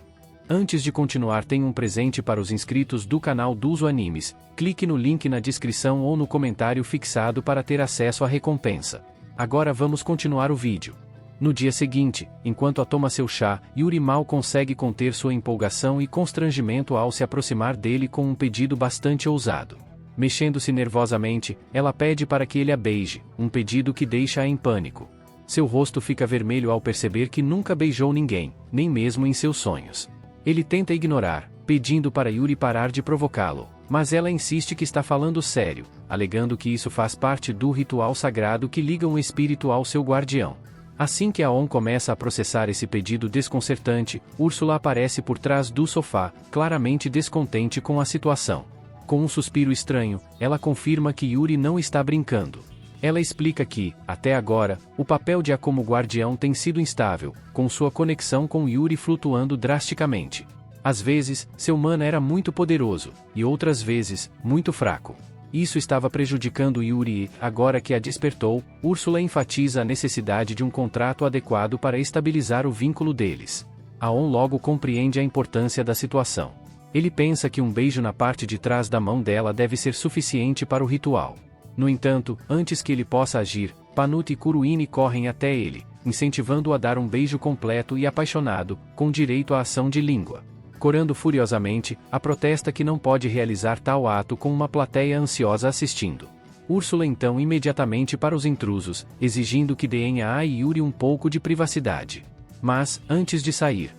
Antes de continuar, tem um presente para os inscritos do canal Duzo Animes. Clique no link na descrição ou no comentário fixado para ter acesso à recompensa. Agora vamos continuar o vídeo. No dia seguinte, enquanto toma seu chá, Yuri mal consegue conter sua empolgação e constrangimento ao se aproximar dele com um pedido bastante ousado. Mexendo-se nervosamente, ela pede para que ele a beije, um pedido que deixa-a em pânico. Seu rosto fica vermelho ao perceber que nunca beijou ninguém, nem mesmo em seus sonhos. Ele tenta ignorar, pedindo para Yuri parar de provocá-lo, mas ela insiste que está falando sério, alegando que isso faz parte do ritual sagrado que liga um espírito ao seu guardião. Assim que Aon começa a processar esse pedido desconcertante, Úrsula aparece por trás do sofá, claramente descontente com a situação. Com um suspiro estranho, ela confirma que Yuri não está brincando. Ela explica que, até agora, o papel de A como guardião tem sido instável, com sua conexão com Yuri flutuando drasticamente. Às vezes, seu mana era muito poderoso, e outras vezes, muito fraco. Isso estava prejudicando Yuri e, agora que a despertou, Úrsula enfatiza a necessidade de um contrato adequado para estabilizar o vínculo deles. Aon logo compreende a importância da situação. Ele pensa que um beijo na parte de trás da mão dela deve ser suficiente para o ritual. No entanto, antes que ele possa agir, Panut e Kuruine correm até ele, incentivando-o a dar um beijo completo e apaixonado, com direito à ação de língua. Corando furiosamente, a protesta que não pode realizar tal ato com uma plateia ansiosa assistindo. Úrsula então imediatamente para os intrusos, exigindo que deem a Yuri um pouco de privacidade. Mas, antes de sair,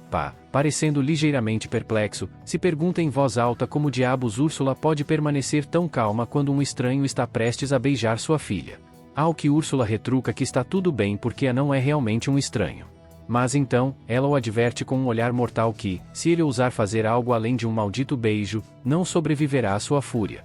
parecendo ligeiramente perplexo, se pergunta em voz alta como diabos Úrsula pode permanecer tão calma quando um estranho está prestes a beijar sua filha. Ao que Úrsula retruca que está tudo bem porque a não é realmente um estranho. Mas então, ela o adverte com um olhar mortal que, se ele ousar fazer algo além de um maldito beijo, não sobreviverá à sua fúria.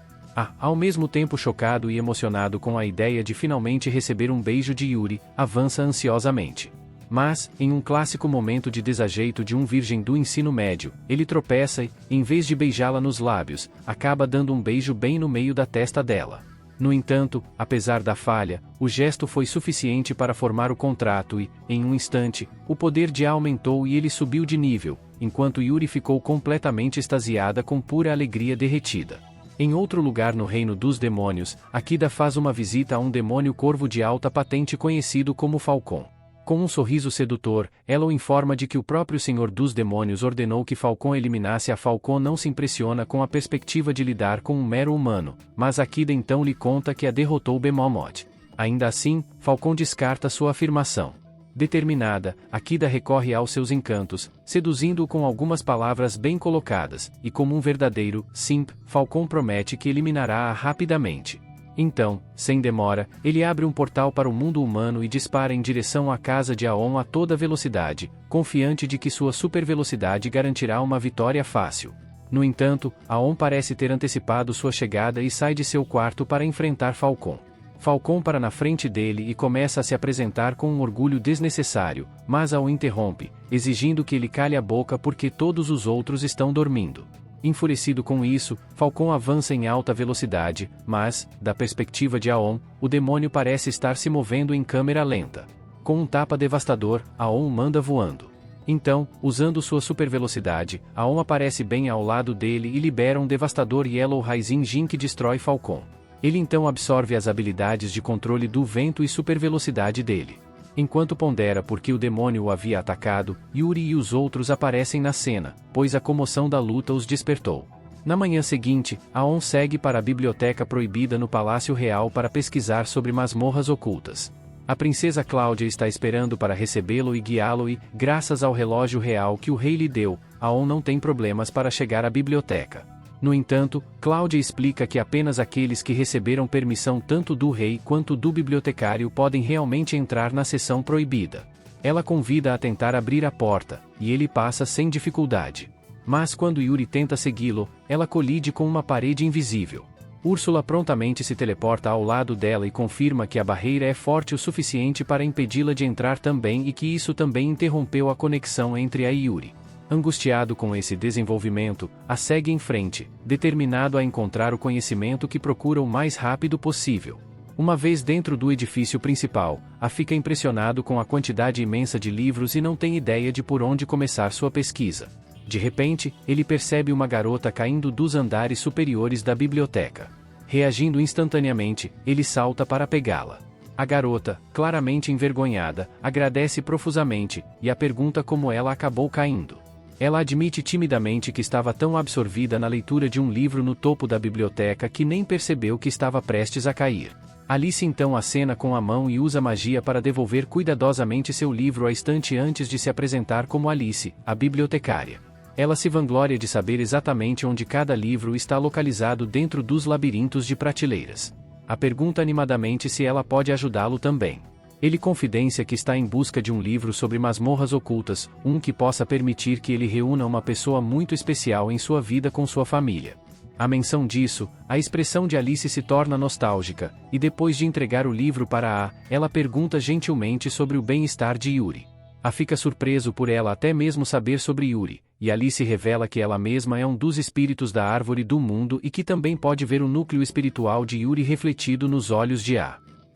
Ao mesmo tempo chocado e emocionado com a ideia de finalmente receber um beijo de Yuri, avança ansiosamente. Mas, em um clássico momento de desajeito de um virgem do ensino médio, ele tropeça e, em vez de beijá-la nos lábios, acaba dando um beijo bem no meio da testa dela. No entanto, apesar da falha, o gesto foi suficiente para formar o contrato e, em um instante, o poder de A aumentou e ele subiu de nível, enquanto Yuri ficou completamente extasiada com pura alegria derretida. Em outro lugar no reino dos demônios, Akida faz uma visita a um demônio corvo de alta patente conhecido como Falcon. Com um sorriso sedutor, ela o informa de que o próprio Senhor dos Demônios ordenou que Falcon eliminasse a Falcon. Não se impressiona com a perspectiva de lidar com um mero humano, mas Akida então lhe conta que a derrotou Bemomoth. Ainda assim, Falcon descarta sua afirmação. Determinada, Akida recorre aos seus encantos, seduzindo-o com algumas palavras bem colocadas, e como um verdadeiro simp, Falcon promete que eliminará-a rapidamente. Então, sem demora, ele abre um portal para o mundo humano e dispara em direção à casa de Aon a toda velocidade, confiante de que sua supervelocidade garantirá uma vitória fácil. No entanto, Aon parece ter antecipado sua chegada e sai de seu quarto para enfrentar Falcon. Falcon para na frente dele e começa a se apresentar com um orgulho desnecessário, mas o interrompe, exigindo que ele cale a boca porque todos os outros estão dormindo. Enfurecido com isso, Falcon avança em alta velocidade, mas, da perspectiva de Aon, o demônio parece estar se movendo em câmera lenta. Com um tapa devastador, Aon manda voando. Então, usando sua supervelocidade, Aon aparece bem ao lado dele e libera um devastador Yellow Rising Jin que destrói Falcon. Ele então absorve as habilidades de controle do vento e supervelocidade dele. Enquanto pondera por que o demônio o havia atacado, Yuri e os outros aparecem na cena, pois a comoção da luta os despertou. Na manhã seguinte, Aon segue para a biblioteca proibida no Palácio Real para pesquisar sobre masmorras ocultas. A princesa Cláudia está esperando para recebê-lo e guiá-lo e, graças ao relógio real que o rei lhe deu, Aon não tem problemas para chegar à biblioteca. No entanto, Cláudia explica que apenas aqueles que receberam permissão tanto do rei quanto do bibliotecário podem realmente entrar na seção proibida. Ela convida a tentar abrir a porta, e ele passa sem dificuldade. Mas quando Yuri tenta segui-lo, ela colide com uma parede invisível. Úrsula prontamente se teleporta ao lado dela e confirma que a barreira é forte o suficiente para impedi-la de entrar também e que isso também interrompeu a conexão entre a e Yuri. Angustiado com esse desenvolvimento, a segue em frente, determinado a encontrar o conhecimento que procura o mais rápido possível. Uma vez dentro do edifício principal, a fica impressionado com a quantidade imensa de livros e não tem ideia de por onde começar sua pesquisa. De repente, ele percebe uma garota caindo dos andares superiores da biblioteca. Reagindo instantaneamente, ele salta para pegá-la. A garota, claramente envergonhada, agradece profusamente, e a pergunta como ela acabou caindo. Ela admite timidamente que estava tão absorvida na leitura de um livro no topo da biblioteca que nem percebeu que estava prestes a cair. Alice então acena com a mão e usa magia para devolver cuidadosamente seu livro à estante antes de se apresentar como Alice, a bibliotecária. Ela se vangloria de saber exatamente onde cada livro está localizado dentro dos labirintos de prateleiras. A pergunta animadamente se ela pode ajudá-lo também. Ele confidencia que está em busca de um livro sobre masmorras ocultas, um que possa permitir que ele reúna uma pessoa muito especial em sua vida com sua família. À menção disso, a expressão de Alice se torna nostálgica, e depois de entregar o livro para ela pergunta gentilmente sobre o bem-estar de Yuri. Fica surpreso por ela até mesmo saber sobre Yuri, e Alice revela que ela mesma é um dos espíritos da árvore do mundo e que também pode ver o núcleo espiritual de Yuri refletido nos olhos de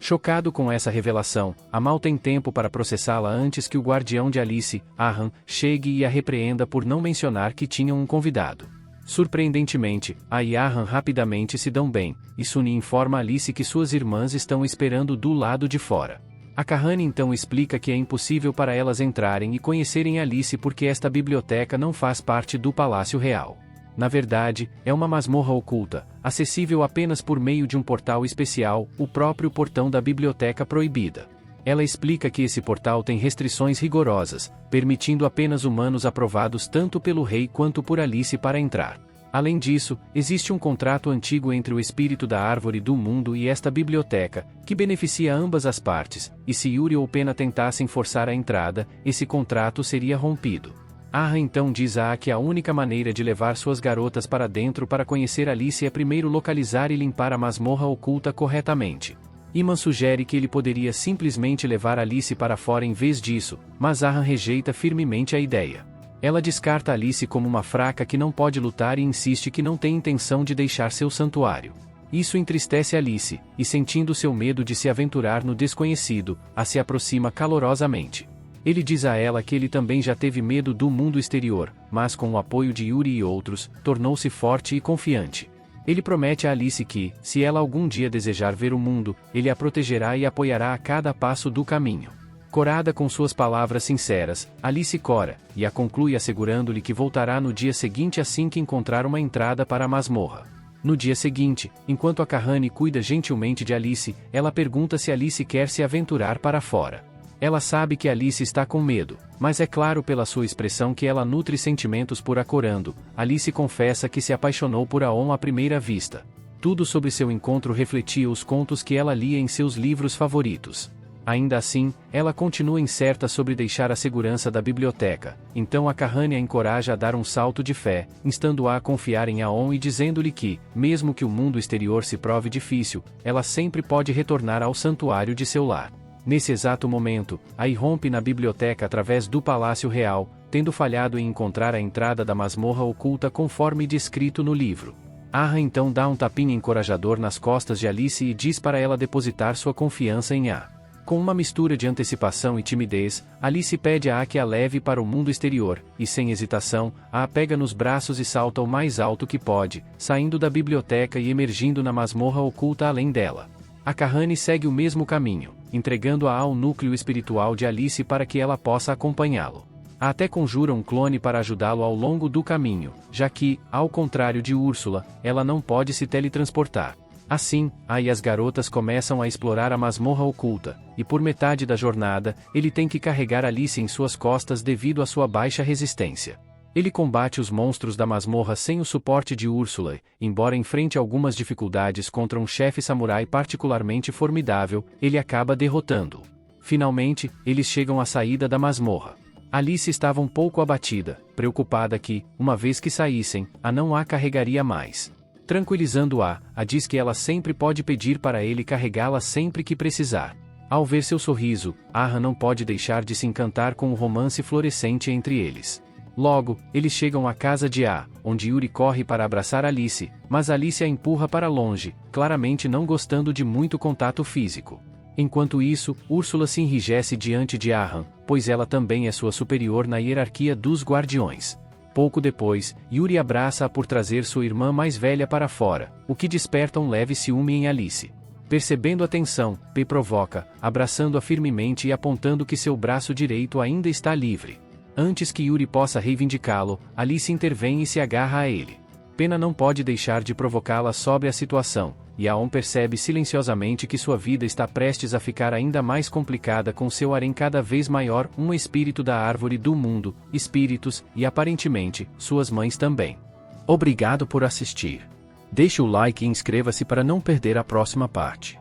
Chocado com essa revelação, mal tem tempo para processá-la antes que o guardião de Alice, Ahan, chegue e a repreenda por não mencionar que tinham um convidado. Surpreendentemente, e Ahan rapidamente se dão bem, e Sunny informa Alice que suas irmãs estão esperando do lado de fora. A Kahane então explica que é impossível para elas entrarem e conhecerem Alice porque esta biblioteca não faz parte do Palácio Real. Na verdade, é uma masmorra oculta, acessível apenas por meio de um portal especial, o próprio portão da Biblioteca Proibida. Ela explica que esse portal tem restrições rigorosas, permitindo apenas humanos aprovados tanto pelo rei quanto por Alice para entrar. Além disso, existe um contrato antigo entre o espírito da árvore do mundo e esta biblioteca, que beneficia ambas as partes, e se Yuri ou Pena tentassem forçar a entrada, esse contrato seria rompido. Ahan então diz que a única maneira de levar suas garotas para dentro para conhecer Alice é primeiro localizar e limpar a masmorra oculta corretamente. Iman sugere que ele poderia simplesmente levar Alice para fora em vez disso, mas Ahan rejeita firmemente a ideia. Ela descarta Alice como uma fraca que não pode lutar e insiste que não tem intenção de deixar seu santuário. Isso entristece Alice, e sentindo seu medo de se aventurar no desconhecido, se aproxima calorosamente. Ele diz a ela que ele também já teve medo do mundo exterior, mas com o apoio de Yuri e outros, tornou-se forte e confiante. Ele promete a Alice que, se ela algum dia desejar ver o mundo, ele a protegerá e apoiará a cada passo do caminho. Corada com suas palavras sinceras, Alice cora, e a conclui assegurando-lhe que voltará no dia seguinte assim que encontrar uma entrada para a masmorra. No dia seguinte, enquanto a Kahane cuida gentilmente de Alice, ela pergunta se Alice quer se aventurar para fora. Ela sabe que Alice está com medo, mas é claro pela sua expressão que ela nutre sentimentos por Acorando. Alice confessa que se apaixonou por Aon à primeira vista. Tudo sobre seu encontro refletia os contos que ela lia em seus livros favoritos. Ainda assim, ela continua incerta sobre deixar a segurança da biblioteca, então a Kahane a encoraja a dar um salto de fé, instando-a a confiar em Aon e dizendo-lhe que, mesmo que o mundo exterior se prove difícil, ela sempre pode retornar ao santuário de seu lar. Nesse exato momento, a irrompe na biblioteca através do Palácio Real, tendo falhado em encontrar a entrada da masmorra oculta conforme descrito no livro. Arra então dá um tapinha encorajador nas costas de Alice e diz para ela depositar sua confiança em A. Com uma mistura de antecipação e timidez, Alice pede a que a leve para o mundo exterior, e sem hesitação, a pega nos braços e salta o mais alto que pode, saindo da biblioteca e emergindo na masmorra oculta além dela. A Kahane segue o mesmo caminho, entregando-a ao núcleo espiritual de Alice para que ela possa acompanhá-lo. Até conjura um clone para ajudá-lo ao longo do caminho, já que, ao contrário de Úrsula, ela não pode se teletransportar. Assim, A e as garotas começam a explorar a masmorra oculta, e por metade da jornada, ele tem que carregar Alice em suas costas devido à sua baixa resistência. Ele combate os monstros da masmorra sem o suporte de Úrsula, embora enfrente algumas dificuldades contra um chefe samurai particularmente formidável, ele acaba derrotando-o. Finalmente, eles chegam à saída da masmorra. Alice estava um pouco abatida, preocupada que, uma vez que saíssem, a não a carregaria mais. Tranquilizando-a, diz que ela sempre pode pedir para ele carregá-la sempre que precisar. Ao ver seu sorriso, Arra não pode deixar de se encantar com o romance florescente entre eles. Logo, eles chegam à casa de A, onde Yuri corre para abraçar Alice, mas Alice a empurra para longe, claramente não gostando de muito contato físico. Enquanto isso, Úrsula se enrijece diante de Arran, pois ela também é sua superior na hierarquia dos guardiões. Pouco depois, Yuri abraça-a por trazer sua irmã mais velha para fora, o que desperta um leve ciúme em Alice. Percebendo a tensão, P provoca, abraçando-a firmemente e apontando que seu braço direito ainda está livre. Antes que Yuri possa reivindicá-lo, Alice intervém e se agarra a ele. Pena não pode deixar de provocá-la sobre a situação, e Aon percebe silenciosamente que sua vida está prestes a ficar ainda mais complicada com seu harém cada vez maior, um espírito da árvore do mundo, espíritos, e aparentemente, suas mães também. Obrigado por assistir. Deixe o like e inscreva-se para não perder a próxima parte.